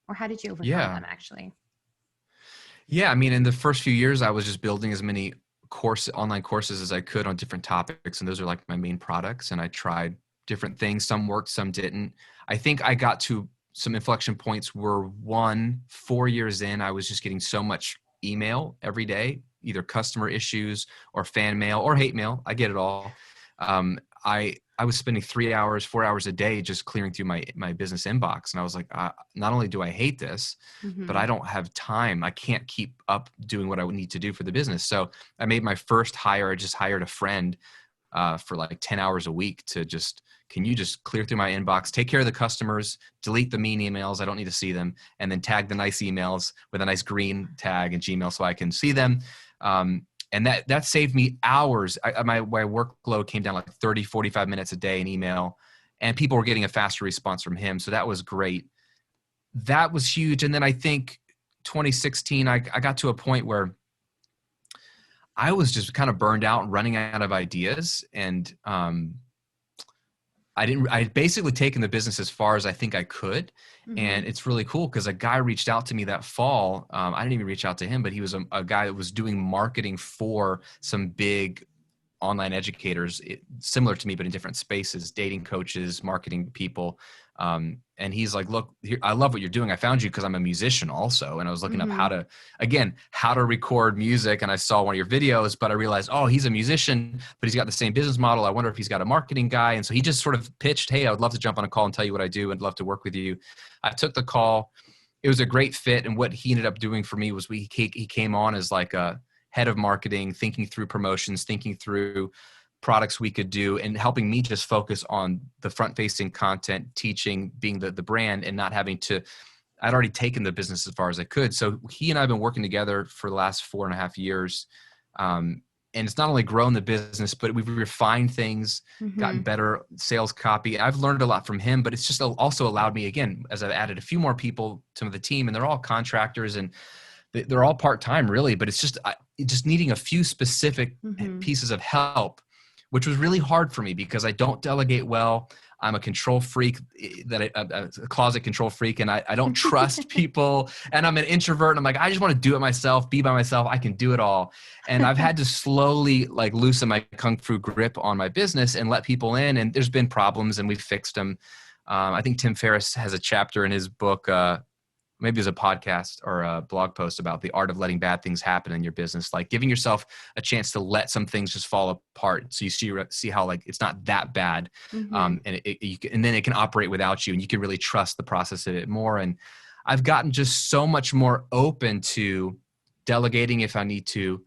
Or how did you overcome them actually?
Yeah, I mean, in the first few years, I was just building as many online courses as I could on different topics, and those are like my main products. And I tried different things. Some worked, some didn't. I think I got to some inflection points where 4 years in, I was just getting so much email every day, either customer issues or fan mail or hate mail. I get it all. I was spending 3 hours, 4 hours a day just clearing through my business inbox, and I was like, not only do I hate this, but I
Mm-hmm.
don't have time. I can't keep up doing what I would need to do for the business. So I made my first hire. I just hired a friend for like 10 hours a week to can you just clear through my inbox, take care of the customers, delete the mean emails. I don't need to see them. And then tag the nice emails with a nice green tag in Gmail so I can see them. And that saved me hours. My workload came down like 30, 45 minutes a day in email, and people were getting a faster response from him. So that was great. That was huge. And then I think 2016, I got to a point where I was just kind of burned out and running out of ideas. And I had basically taken the business as far as I think I could.
Mm-hmm.
And it's really cool because a guy reached out to me that fall. I didn't even reach out to him, but he was a guy that was doing marketing for some big online educators, similar to me, but in different spaces, dating coaches, marketing people. And he's like, look, here, I love what you're doing. I found you because I'm a musician also. And I was looking up how
Mm-hmm.
to record music. And I saw one of your videos, but I realized, oh, he's a musician, but he's got the same business model. I wonder if he's got a marketing guy. And so he just sort of pitched, hey, I would love to jump on a call and tell you what I do and love to work with you. I took the call. It was a great fit. And what he ended up doing for me was he came on as like a head of marketing, thinking through promotions, thinking through products we could do, and helping me just focus on the front-facing content, teaching, being the brand, and not having to. I'd already taken the business as far as I could. So he and I have been working together for the last 4.5 years. And it's not only grown the business, but we've refined things, gotten
Mm-hmm.
better sales copy. I've learned a lot from him, but it's just also allowed me, again, as I've added a few more people to the team, and they're all contractors and they're all part-time really, but it's just needing a few specific
Mm-hmm.
pieces of help, which was really hard for me because I don't delegate well. I'm a control freak, a closet control freak, and I don't trust people, and I'm an introvert, and I'm like, I just want to do it myself, be by myself. I can do it all. And I've had to slowly like loosen my kung fu grip on my business and let people in, and there's been problems and we've fixed them. I think Tim Ferriss has a chapter in his book, maybe there's a podcast or a blog post about the art of letting bad things happen in your business, like giving yourself a chance to let some things just fall apart. So you see how like it's not that bad.
Mm-hmm.
And then it can operate without you, and you can really trust the process of it more. And I've gotten just so much more open to delegating if I need to,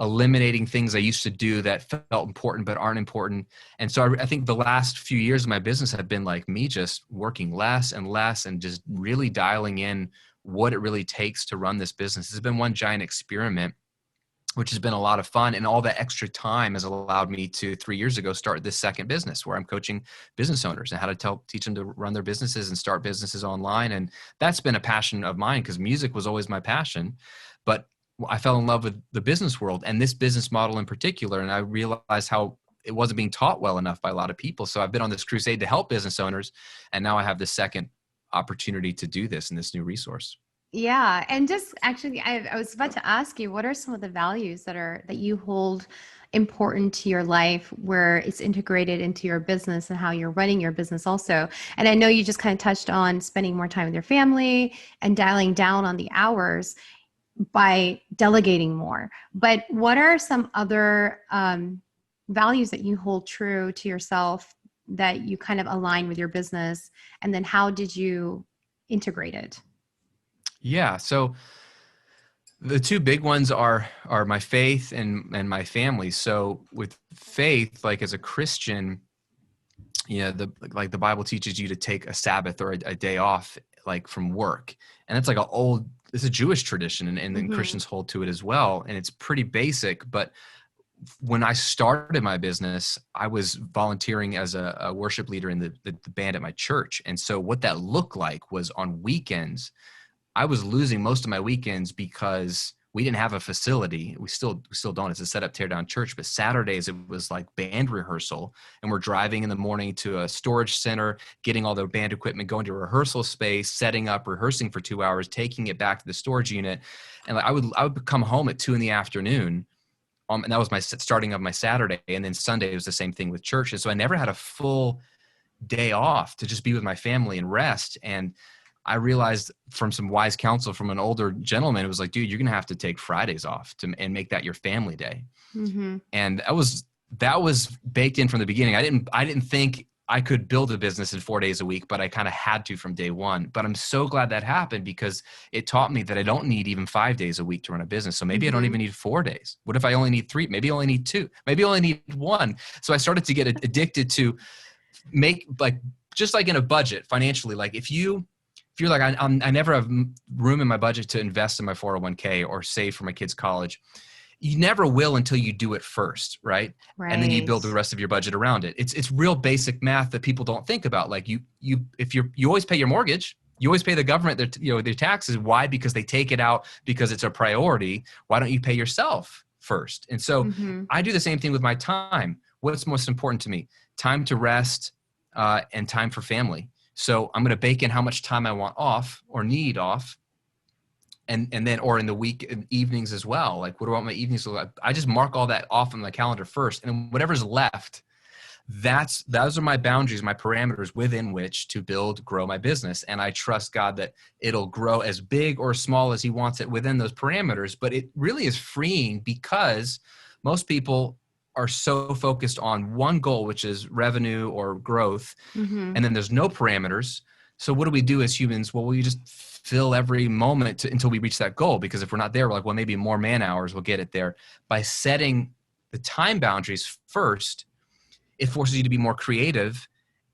eliminating things I used to do that felt important but aren't important. And so I think the last few years of my business have been like me just working less and less and just really dialing in what it really takes to run this business. It's been one giant experiment, which has been a lot of fun. And all that extra time has allowed me to 3 years ago start this second business where I'm coaching business owners and how to teach them to run their businesses and start businesses online. And that's been a passion of mine because music was always my passion. But I fell in love with the business world and this business model in particular. And I realized how it wasn't being taught well enough by a lot of people. So I've been on this crusade to help business owners. And now I have the second opportunity to do this in this new resource.
Yeah, and just actually, I was about to ask you, what are some of the values that you hold important to your life, where it's integrated into your business and how you're running your business also? And I know you just kind of touched on spending more time with your family and dialing down on the hours by delegating more. But what are some other values that you hold true to yourself that you kind of align with your business? And then how did you integrate it?
Yeah. So the two big ones are my faith and my family. So with faith, like as a Christian, the Bible teaches you to take a Sabbath or a day off, like from work. And it's like it's a Jewish tradition, and then
Mm-hmm.
Christians hold to it as well. And it's pretty basic. But when I started my business, I was volunteering as a worship leader in the band at my church. And so what that looked like was on weekends, I was losing most of my weekends because we didn't have a facility. We still don't. It's a set up, tear down church. But Saturdays, it was like band rehearsal. And we're driving in the morning to a storage center, getting all the band equipment, going to a rehearsal space, setting up, rehearsing for 2 hours, taking it back to the storage unit. And like I would come home at 2 p.m. And that was my starting of my Saturday. And then Sunday was the same thing with church. And so I never had a full day off to just be with my family and rest. And I realized from some wise counsel from an older gentleman, it was like, dude, you're going to have to take Fridays off and make that your family day. Mm-hmm. And that was baked in from the beginning. I didn't think I could build a business in 4 days a week, but I kind of had to from day one. But I'm so glad that happened because it taught me that I don't need even 5 days a week to run a business. So maybe I don't even need 4 days. What if I only need 3? Maybe I only need 2. Maybe I only need 1. So I started to get addicted to make, like, just like in a budget financially, like if you're like, I never have room in my budget to invest in my 401k or save for my kids' college. You never will until you do it first, right? And then you build the rest of your budget around it. It's real basic math that people don't think about. Like you always pay your mortgage, you always pay the government their taxes. Why? Because they take it out because it's a priority. Why don't you pay yourself first? And so I do the same thing with my time. What's most important to me? Time to rest and time for family. So I'm going to bake in how much time I want off or need off. And then, or in the week, in evenings as well. Like, what do I want my evenings to look like? I just mark all that off on my calendar first. And whatever's left, those are my boundaries, my parameters within which to grow my business. And I trust God that it'll grow as big or small as he wants it within those parameters. But it really is freeing because most people are so focused on one goal, which is revenue or growth. And then there's no parameters. So what do we do as humans? Well, we just fill every moment until we reach that goal. Because if we're not there, we're like, well, maybe more man hours will get it there. By setting the time boundaries first, it forces you to be more creative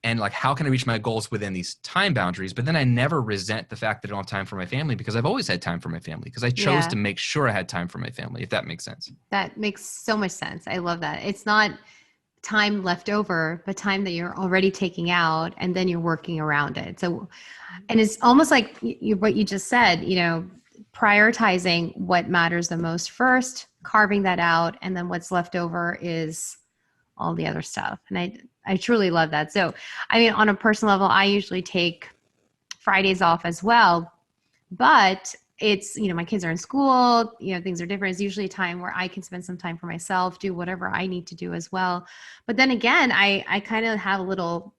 and like, how can I reach my goals within these time boundaries? But then I never resent the fact that I don't have time for my family because I've always had time for my family because I chose to make sure I had time for my family, if that makes sense.
That makes so much sense. I love that. It's not time left over, but time that you're already taking out and then you're working around it. So, and it's almost like what you just said, prioritizing what matters the most first, carving that out, and then what's left over is all the other stuff. And I truly love that. So, I mean, on a personal level, I usually take Fridays off as well, but it's, my kids are in school, things are different. It's usually a time where I can spend some time for myself, do whatever I need to do as well. But then again, I kind of have a little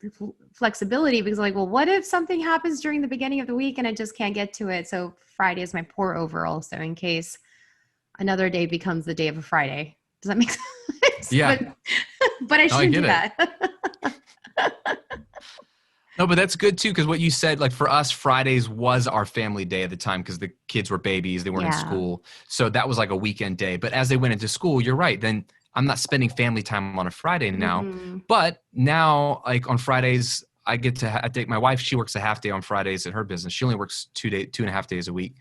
flexibility because like, well, what if something happens during the beginning of the week and I just can't get to it? So Friday is my pour over also in case another day becomes the day of a Friday. Does that make sense?
Yeah.
But I shouldn't do that.
No, but that's good too. Cause what you said, like for us, Fridays was our family day at the time because the kids were babies, they weren't in school. So that was like a weekend day. But as they went into school, you're right. Then I'm not spending family time on a Friday now. But now like on Fridays, I get to I take my wife. She works a half day on Fridays at her business. She only works 2.5 days a week.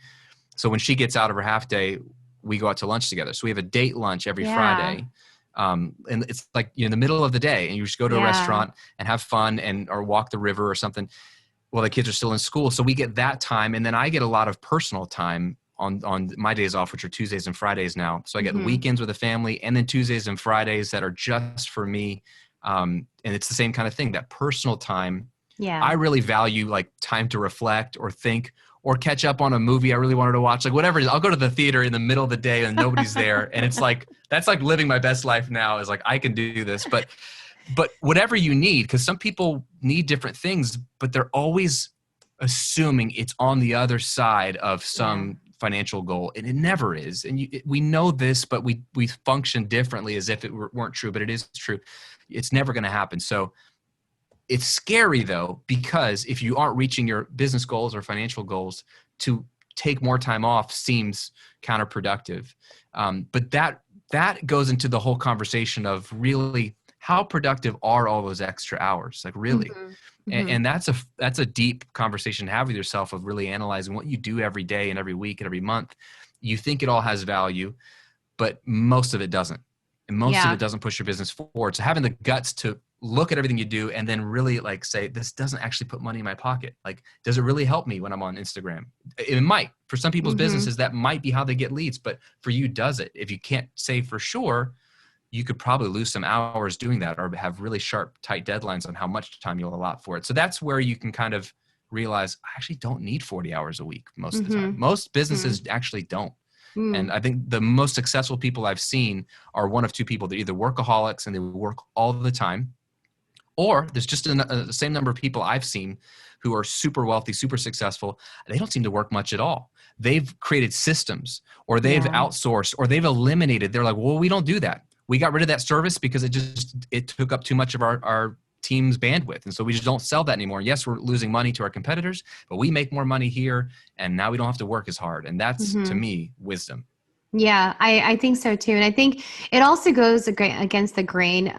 So when she gets out of her half day, we go out to lunch together. So we have a date lunch every Friday. And it's like in the middle of the day and you just go to a restaurant and have fun or walk the river or something. Well, the kids are still in school. So we get that time. And then I get a lot of personal time on my days off, which are Tuesdays and Fridays now. So I get weekends with the family and then Tuesdays and Fridays that are just for me. And it's the same kind of thing, that personal time. Yeah. I really value like time to reflect or think or catch up on a movie I really wanted to watch, like whatever it is. I'll go to the theater in the middle of the day and nobody's there. And it's like, that's like living my best life now is like, I can do this, but whatever you need, because some people need different things, but they're always assuming it's on the other side of some financial goal. And it never is. And we know this, but we function differently as if it weren't true, but it is true. It's never going to happen. So it's scary though, because if you aren't reaching your business goals or financial goals, to take more time off seems counterproductive. But that goes into the whole conversation of really how productive are all those extra hours? Like really, and that's a deep conversation to have with yourself of really analyzing what you do every day and every week and every month. You think it all has value, but most of it doesn't. And most of it doesn't push your business forward. So having the guts to look at everything you do and then really like say, this doesn't actually put money in my pocket. Like, does it really help me when I'm on Instagram? It might. For some people's businesses, that might be how they get leads, but for you, does it? If you can't say for sure, you could probably lose some hours doing that, or have really sharp, tight deadlines on how much time you'll allot for it. So that's where you can kind of realize, I actually don't need 40 hours a week most of the time. Most businesses actually don't. And I think the most successful people I've seen are one of two people. They're either workaholics and they work all the time, or there's just the same number of people I've seen who are super wealthy, super successful. They don't seem to work much at all. They've created systems, or they've outsourced, or they've eliminated. They're like, well, we don't do that. We got rid of that service because it took up too much of our team's bandwidth. And so we just don't sell that anymore. Yes, we're losing money to our competitors, but we make more money here, and now we don't have to work as hard. And that's, to me, wisdom.
Yeah, I think so too. And I think it also goes against the grain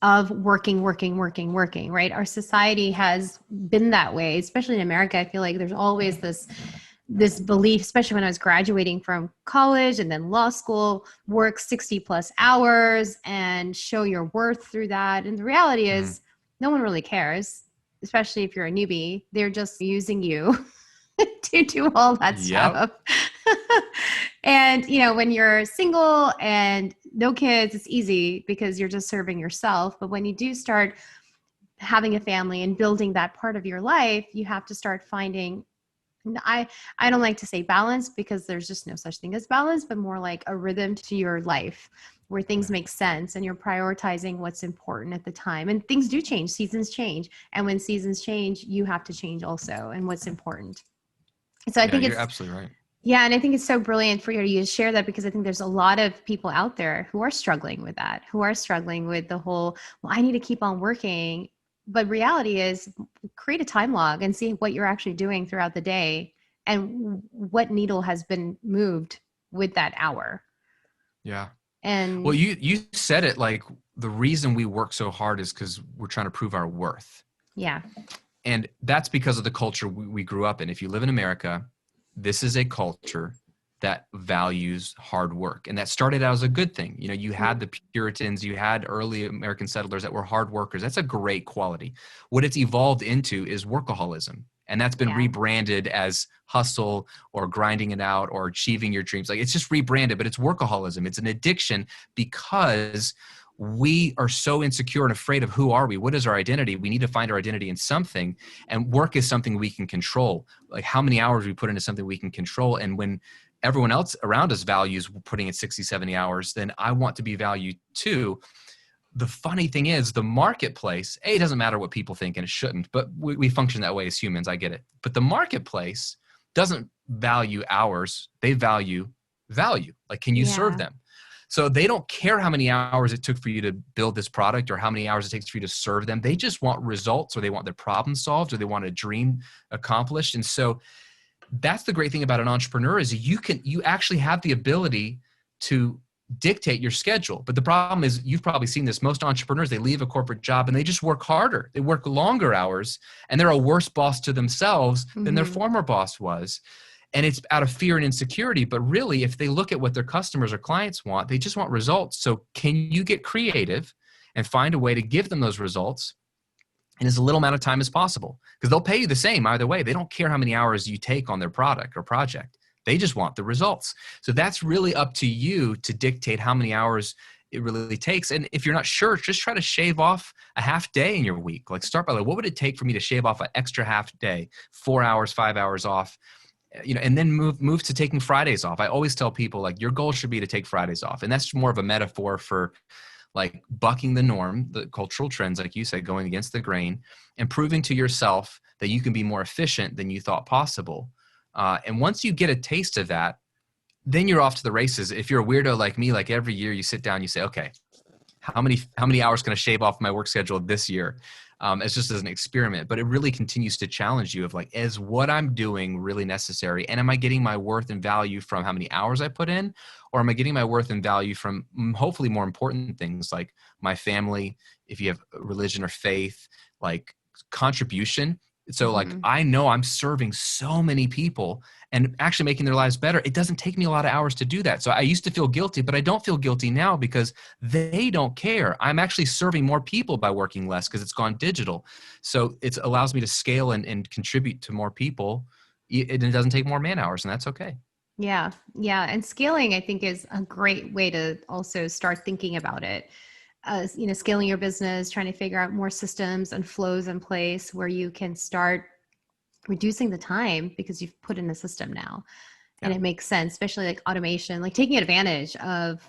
of working, right? Our society has been that way, especially in America. I feel like there's always this belief, especially when I was graduating from college and then law school, work 60 plus hours and show your worth through that. And the reality is no one really cares, especially if you're a newbie. They're just using you to do all that stuff. And, when you're single and no kids, it's easy because you're just serving yourself. But when you do start having a family and building that part of your life, you have to start finding, I don't like to say balance, because there's just no such thing as balance, but more like a rhythm to your life where things make sense and you're prioritizing what's important at the time. And things do change, seasons change. And when seasons change, you have to change also and what's important. So I think
you're absolutely right.
Yeah. And I think it's so brilliant for you to share that, because I think there's a lot of people out there who are struggling with that, who are struggling with the whole, well, I need to keep on working. But reality is, create a time log and see what you're actually doing throughout the day and what needle has been moved with that hour.
Yeah.
And
well, you said it, like, the reason we work so hard is because we're trying to prove our worth.
Yeah.
And that's because of the culture we grew up in. If you live in America, this is a culture that values hard work. And that started out as a good thing. You had the Puritans, you had early American settlers that were hard workers. That's a great quality. What it's evolved into is workaholism. And that's been rebranded as hustle or grinding it out or achieving your dreams. Like, it's just rebranded, but it's workaholism. It's an addiction because we are so insecure and afraid of who are we? What is our identity? We need to find our identity in something, and work is something we can control. Like, how many hours we put into something we can control. And when everyone else around us values putting in 60, 70 hours, then I want to be valued too. The funny thing is, the marketplace, it doesn't matter what people think, and it shouldn't, but we function that way as humans. I get it. But the marketplace doesn't value hours. They value value. Like, can you serve them? So they don't care how many hours it took for you to build this product or how many hours it takes for you to serve them. They just want results, or they want their problem solved, or they want a dream accomplished. And so that's the great thing about an entrepreneur, is you actually have the ability to dictate your schedule. But the problem is, you've probably seen this, most entrepreneurs, they leave a corporate job and they just work harder. They work longer hours, and they're a worse boss to themselves than their former boss was. And it's out of fear and insecurity. But really, if they look at what their customers or clients want, they just want results. So can you get creative and find a way to give them those results in as little amount of time as possible? Because they'll pay you the same either way. They don't care how many hours you take on their product or project. They just want the results. So that's really up to you to dictate how many hours it really takes. And if you're not sure, just try to shave off a half day in your week. Like, start by, like, what would it take for me to shave off an extra half day, 4 hours, 5 hours off? And then move to taking Fridays off. I always tell people, like, your goal should be to take Fridays off. And that's more of a metaphor for, like, bucking the norm, the cultural trends, like you said, going against the grain, and proving to yourself that you can be more efficient than you thought possible. And once you get a taste of that, then you're off to the races. If you're a weirdo like me, like, every year you sit down, you say, okay, how many hours can I shave off my work schedule this year? It's just as an experiment, but it really continues to challenge you of, like, is what I'm doing really necessary? And am I getting my worth and value from how many hours I put in? Or am I getting my worth and value from hopefully more important things like my family, if you have religion or faith, like contribution? So like, I know I'm serving so many people and actually making their lives better. It doesn't take me a lot of hours to do that. So I used to feel guilty, but I don't feel guilty now because they don't care. I'm actually serving more people by working less because it's gone digital. So it allows me to scale and contribute to more people. It doesn't take more man hours, and that's okay.
Yeah. Yeah. And scaling, I think, is a great way to also start thinking about it. Scaling your business, trying to figure out more systems and flows in place where you can start reducing the time because you've put in a system now. And it makes sense, especially like automation, like taking advantage of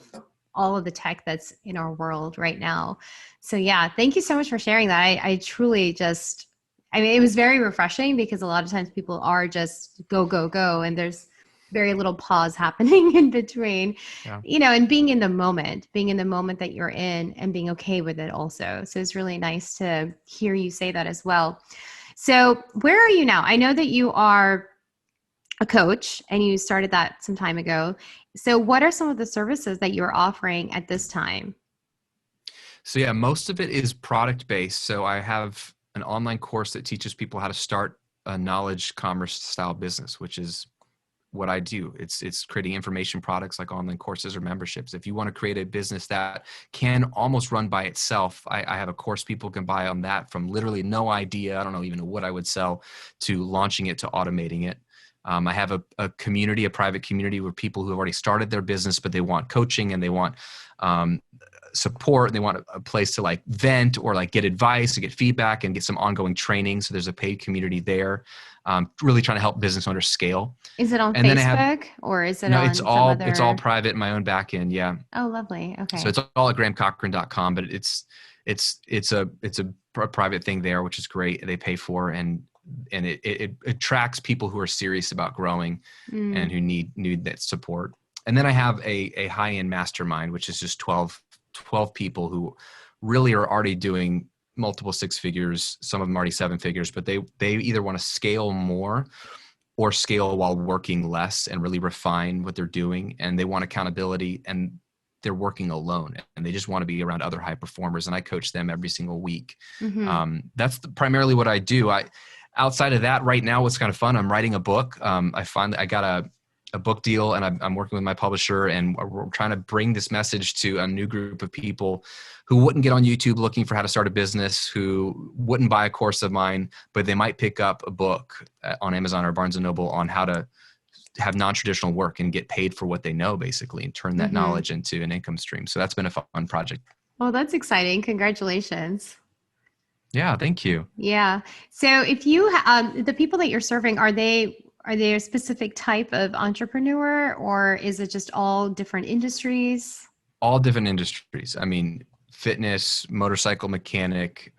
all of the tech that's in our world right now. So yeah, thank you so much for sharing that. I truly just, it was very refreshing because a lot of times people are just go, go, go. And there's very little pause happening in between, and being in the moment that you're in and being okay with it also. So it's really nice to hear you say that as well. So where are you now? I know that you are a coach and you started that some time ago. So what are some of the services that you're offering at this time?
So yeah, most of it is product-based. So I have an online course that teaches people how to start a knowledge commerce style business, which is what I do. It's creating information products like online courses or memberships. If you want to create a business that can almost run by itself, I have a course people can buy on that, from literally no idea, I don't know even know what I would sell, to launching it to automating it. I have a community, a private community where people who have already started their business, but they want coaching and they want support, and they want a place to like vent or like get advice, to get feedback and get some ongoing training. So there's a paid community there. Really trying to help business owners scale.
Is it on
and
Facebook or is it
no,
on
it's all private in my own back end. Yeah.
Oh, lovely. Okay.
So it's all at grahamcochrane.com, but it's a private thing there, which is great. They pay for, and it attracts people who are serious about growing and who need that support. And then I have a high-end mastermind, which is just 12 people who really are already doing multiple six figures. Some of them already seven figures, but they either want to scale more or scale while working less and really refine what they're doing. And they want accountability, and they're working alone, and they just want to be around other high performers. And I coach them every single week. That's primarily what I do. Outside of that, right now, what's kind of fun, I'm writing a book. I got a book deal, and I'm working with my publisher, and we're trying to bring this message to a new group of people who wouldn't get on YouTube looking for how to start a business, who wouldn't buy a course of mine, but they might pick up a book on Amazon or Barnes & Noble on how to have non-traditional work and get paid for what they know, basically, and turn that knowledge into an income stream. So that's been a fun project.
Well, that's exciting. Congratulations.
Yeah, thank you.
Yeah. So if you, the people that you're serving, are they a specific type of entrepreneur, or is it just all different industries?
All different industries. I mean, fitness, motorcycle mechanic,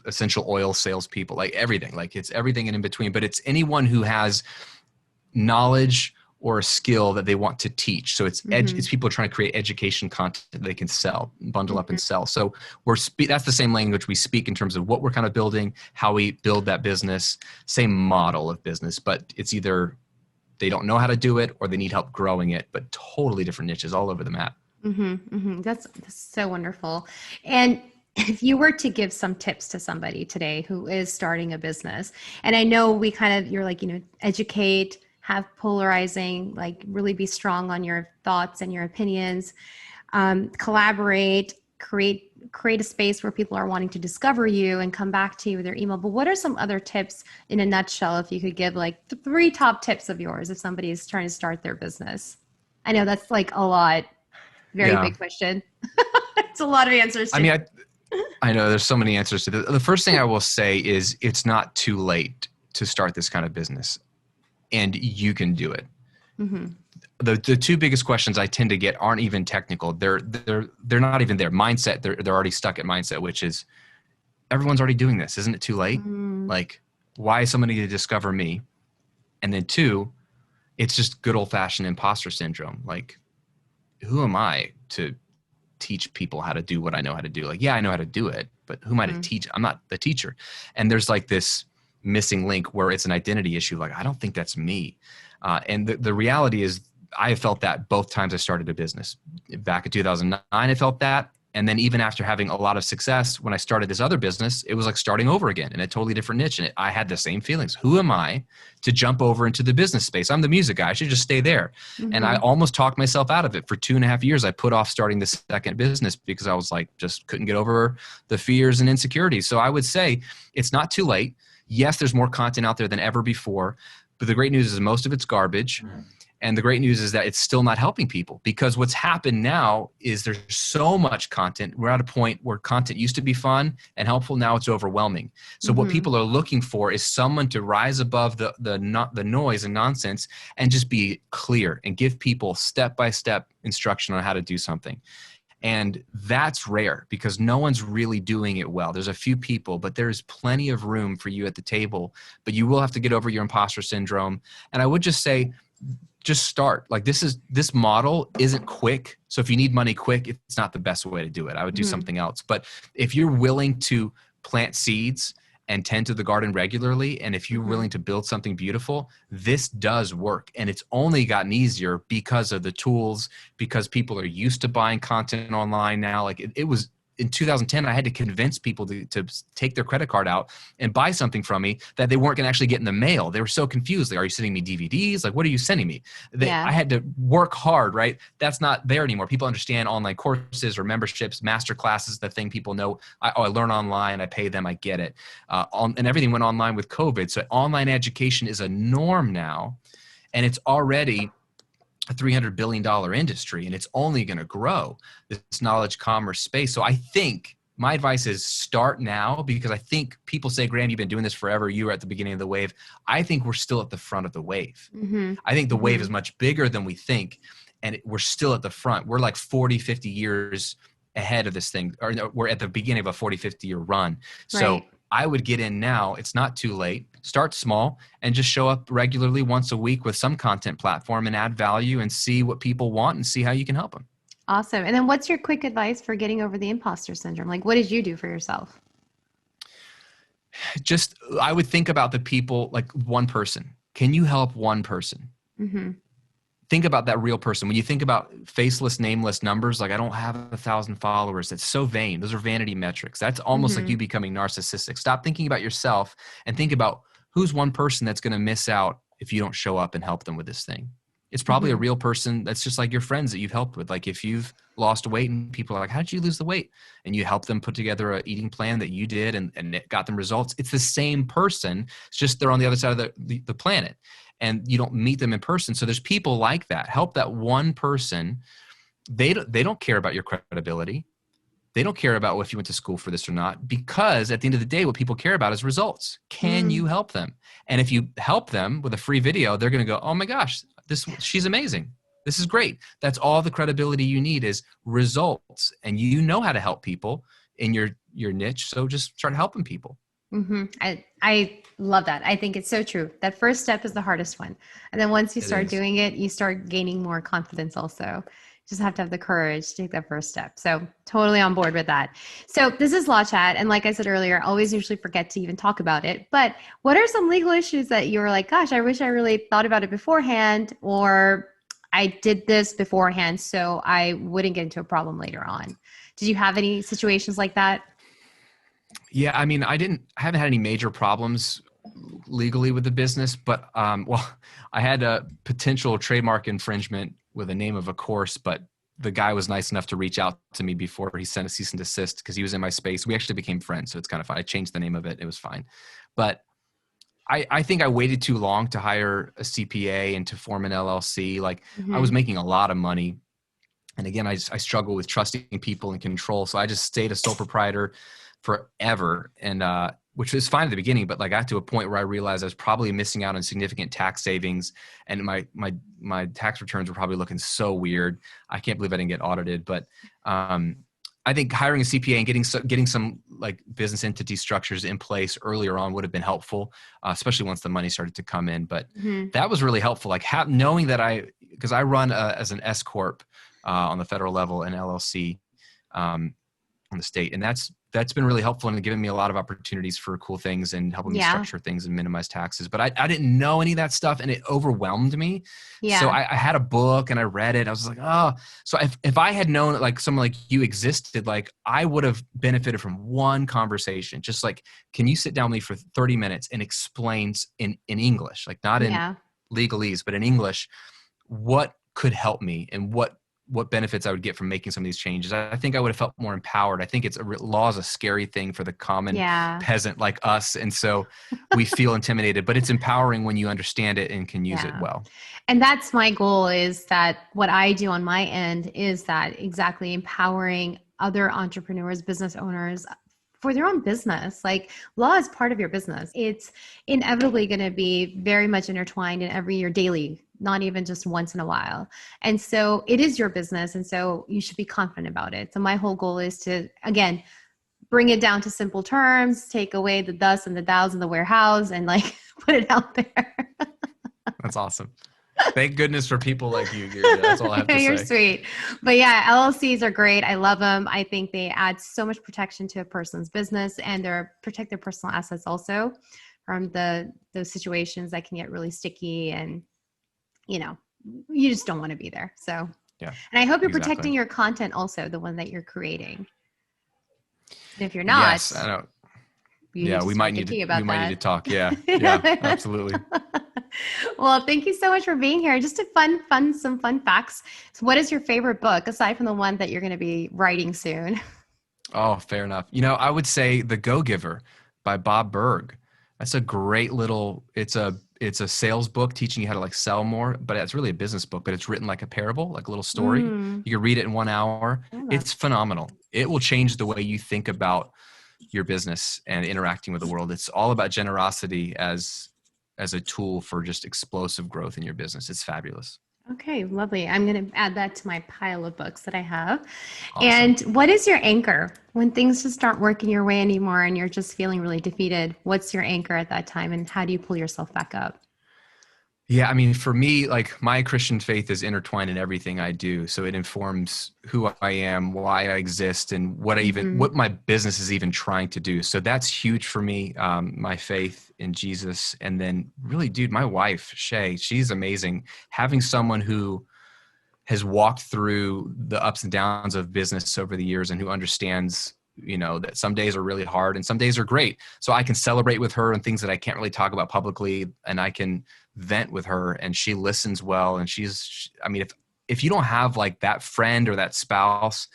essential oil salespeople, like everything. Like it's everything in between, but it's anyone who has knowledge or a skill that they want to teach. So it's it's people trying to create education content that they can sell, bundle up and sell. So that's the same language we speak in terms of what we're kind of building, how we build that business, same model of business, but it's either they don't know how to do it or they need help growing it, but totally different niches all over the map.
That's so wonderful. And if you were to give some tips to somebody today who is starting a business, and I know you're like, educate, have polarizing, like really be strong on your thoughts and your opinions, collaborate, create a space where people are wanting to discover you and come back to you with their email. But what are some other tips in a nutshell, if you could give like 3 top tips of yours if somebody is trying to start their business? I know that's like a lot, very big question. It's a lot of answers.
I mean, I know there's so many answers to this. The first thing I will say is it's not too late to start this kind of business. And you can do it. The 2 biggest questions I tend to get aren't even technical. They're not even there. Mindset. They're already stuck at mindset, which is everyone's already doing this. Isn't it too late? Like, why is somebody to discover me? And then 2, it's just good old fashioned imposter syndrome. Like, who am I to teach people how to do what I know how to do? Like, yeah, I know how to do it, but who am I to teach? I'm not the teacher. And there's like this missing link where it's an identity issue. Like, I don't think that's me. And the reality is I felt that both times I started a business. Back in 2009, I felt that. And then even after having a lot of success, when I started this other business, it was like starting over again in a totally different niche. And I had the same feelings. Who am I to jump over into the business space? I'm the music guy. I should just stay there. And I almost talked myself out of it. For 2.5 years, I put off starting the second business because I was like, just couldn't get over the fears and insecurities. So I would say it's not too late. Yes, there's more content out there than ever before. But the great news is most of it's garbage. And the great news is that it's still not helping people, because what's happened now is there's so much content. We're at a point where content used to be fun and helpful. Now it's overwhelming. So what people are looking for is someone to rise above the noise and nonsense and just be clear and give people step-by-step instruction on how to do something. And that's rare because no one's really doing it well. There's a few people, but there's plenty of room for you at the table, but you will have to get over your imposter syndrome. And I would just say, just start. Like this model isn't quick. So if you need money quick, it's not the best way to do it. I would do something else. But if you're willing to plant seeds and tend to the garden regularly, and if you're willing to build something beautiful, this does work. And it's only gotten easier because of the tools, because people are used to buying content online now. Like it was in 2010, I had to convince people to take their credit card out and buy something from me that they weren't going to actually get in the mail. They were so confused. Like, are you sending me DVDs? Like, what are you sending me? I had to work hard, right? That's not there anymore. People understand online courses or memberships, master classes, the thing people know. I learn online, I pay them, I get it. And everything went online with COVID. So online education is a norm now, and it's already a $300 billion industry, and it's only going to grow, this knowledge commerce space. So I think my advice is start now, because I think people say, Graham, you've been doing this forever. You were at the beginning of the wave. I think we're still at the front of the wave. I think the wave is much bigger than we think, and we're still at the front. We're like 40, 50 years ahead of this thing, or no, we're at the beginning of a 40, 50 year run. So I would get in now. It's not too late. Start small and just show up regularly once a week with some content platform and add value and see what people want and see how you can help them.
Awesome. And then what's your quick advice for getting over the imposter syndrome? Like, what did you do for yourself?
Just, I would think about the people, like one person. Can you help one person? Think about that real person. When you think about faceless, nameless numbers, like I don't have 1,000 followers. That's so vain. Those are vanity metrics. That's almost like you becoming narcissistic. Stop thinking about yourself and think about who's one person that's going to miss out if you don't show up and help them with this thing. It's probably a real person that's just like your friends that you've helped with. Like if you've lost weight and people are like, how did you lose the weight? And you help them put together an eating plan that you did and it got them results. It's the same person. It's just they're on the other side of the planet. And you don't meet them in person. So there's people like that. Help that one person. They don't care about your credibility. They don't care about if you went to school for this or not, because at the end of the day, what people care about is results. Can you help them? And if you help them with a free video, they're going to go, oh my gosh, she's amazing. This is great. That's all the credibility you need is results. And you know how to help people in your niche. So just start helping people.
I love that. I think it's so true. That first step is the hardest one. And then once you start doing it, you start gaining more confidence also. You just have to have the courage to take that first step. So totally on board with that. So this is Law Chat. And like I said earlier, I always usually forget to even talk about it. But what are some legal issues that you were like, gosh, I wish I really thought about it beforehand, or I did this beforehand so I wouldn't get into a problem later on? Did you have any situations like that?
Yeah, I mean, I haven't had any major problems legally with the business, but I had a potential trademark infringement with the name of a course, but the guy was nice enough to reach out to me before he sent a cease and desist because he was in my space. We actually became friends, so it's kind of fun. I changed the name of it. It was fine. But I think I waited too long to hire a CPA and to form an LLC. Like I was making a lot of money. And again, I struggle with trusting people and control. So I just stayed a sole proprietor forever, and which was fine at the beginning, but like I got to a point where I realized I was probably missing out on significant tax savings, and my tax returns were probably looking so weird. I can't believe I didn't get audited, but I think hiring a CPA and getting some like business entity structures in place earlier on would have been helpful, especially once the money started to come in. But that was really helpful. Like knowing that because I run as an S corp on the federal level, an LLC on the state, and that's that's been really helpful and giving me a lot of opportunities for cool things and helping me structure things and minimize taxes. But I didn't know any of that stuff, and it overwhelmed me.
Yeah.
So I had a book and I read it. I was like, oh, so if I had known like someone like you existed, like I would have benefited from one conversation. Just like, can you sit down with me for 30 minutes and explain in English, like not in legalese, but in English, what could help me and what benefits I would get from making some of these changes. I think I would have felt more empowered. I think law is a scary thing for the common peasant like us. And so we feel intimidated, but it's empowering when you understand it and can use it well.
And that's my goal, is that what I do on my end is that exactly empowering other entrepreneurs, business owners for their own business. Like, law is part of your business. It's inevitably going to be very much intertwined in your daily, not even just once in a while. And so it is your business. And so you should be confident about it. So my whole goal is to, again, bring it down to simple terms, take away the thus and the thous in the warehouse, and like put it out there.
That's awesome. Thank goodness for people like you. That's all I have to say.
You're sweet. But yeah, LLCs are great. I love them. I think they add so much protection to a person's business, and they protect their personal assets also from those situations that can get really sticky, and you just don't want to be there. So yeah. And I hope you're protecting your content also, the one that you're creating. And if you're not,
yes, I know. We might need to talk. Yeah. Absolutely.
Well, thank you so much for being here. Just some fun facts. So what is your favorite book aside from the one that you're going to be writing soon?
Oh, fair enough. I would say The Go-Giver by Bob Burg. That's a great it's a sales book teaching you how to like sell more, but it's really a business book, but it's written like a parable, like a little story. You can read it in 1 hour. It's phenomenal. It will change the way you think about your business and interacting with the world. It's all about generosity as a tool for just explosive growth in your business. It's fabulous.
Okay, lovely. I'm going to add that to my pile of books that I have.
Awesome.
And what is your anchor when things just aren't working your way anymore and you're just feeling really defeated? What's your anchor at that time, and how do you pull yourself back up?
Yeah, I mean, for me, like my Christian faith is intertwined in everything I do. So it informs who I am, why I exist, and what my business is even trying to do. So that's huge for me, my faith in Jesus. And then really, dude, my wife, Shay, she's amazing. Having someone who has walked through the ups and downs of business over the years and who understands, that some days are really hard and some days are great. So I can celebrate with her and things that I can't really talk about publicly, and I can vent with her, and she listens well. And if you don't have like that friend or that spouse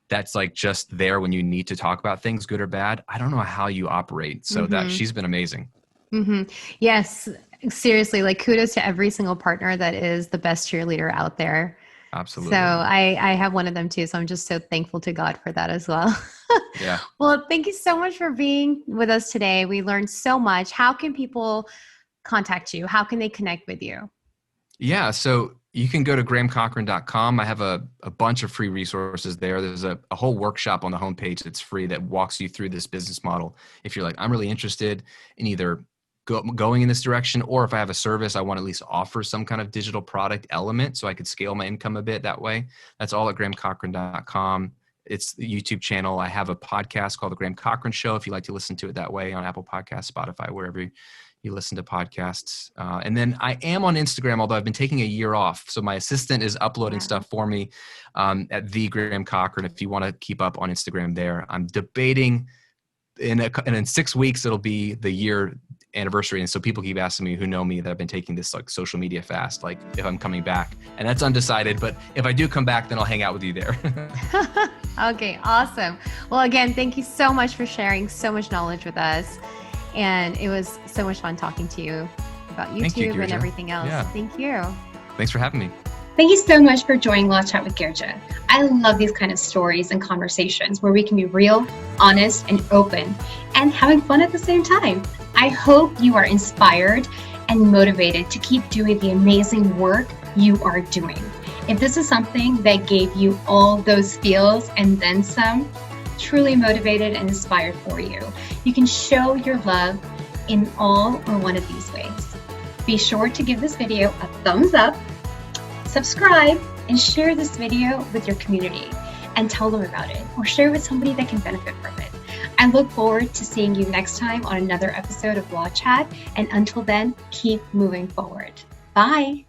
that's like just there when you need to talk about things, good or bad, I don't know how you operate. So that she's been amazing. Mm-hmm.
Yes, seriously, like kudos to every single partner that is the best cheerleader out there.
Absolutely.
So I have one of them too. So I'm just so thankful to God for that as well.
Yeah.
Well, thank you so much for being with us today. We learned so much. How can people contact you? How can they connect with you?
Yeah. So you can go to grahamcochrane.com. I have a bunch of free resources there. There's a whole workshop on the homepage that's free that walks you through this business model. If you're like, I'm really interested in either going in this direction, or if I have a service, I want to at least offer some kind of digital product element so I could scale my income a bit that way. That's all at grahamcochrane.com. It's the YouTube channel. I have a podcast called The Graham Cochrane Show, if you like to listen to it that way, on Apple Podcasts, Spotify, wherever you listen to podcasts. And then I am on Instagram, although I've been taking a year off. So my assistant is uploading stuff for me at The Graham Cochrane, if you want to keep up on Instagram there. I'm debating, in 6 weeks, it'll be the year anniversary. And so people keep asking me who know me that I've been taking this like social media fast, like if I'm coming back, and that's undecided, but if I do come back, then I'll hang out with you there.
Okay, awesome. Well, again, thank you so much for sharing so much knowledge with us. And it was so much fun talking to you about YouTube and everything else. Yeah. Thank you.
Thanks for having me.
Thank you so much for joining Law Chat with Girja. I love these kind of stories and conversations where we can be real, honest, and open, and having fun at the same time. I hope you are inspired and motivated to keep doing the amazing work you are doing. If this is something that gave you all those feels and then some, truly motivated and inspired for you, you can show your love in all or one of these ways. Be sure to give this video a thumbs up, subscribe, and share this video with your community and tell them about it, or share with somebody that can benefit from it. I look forward to seeing you next time on another episode of Law Chat. And until then, keep moving forward. Bye.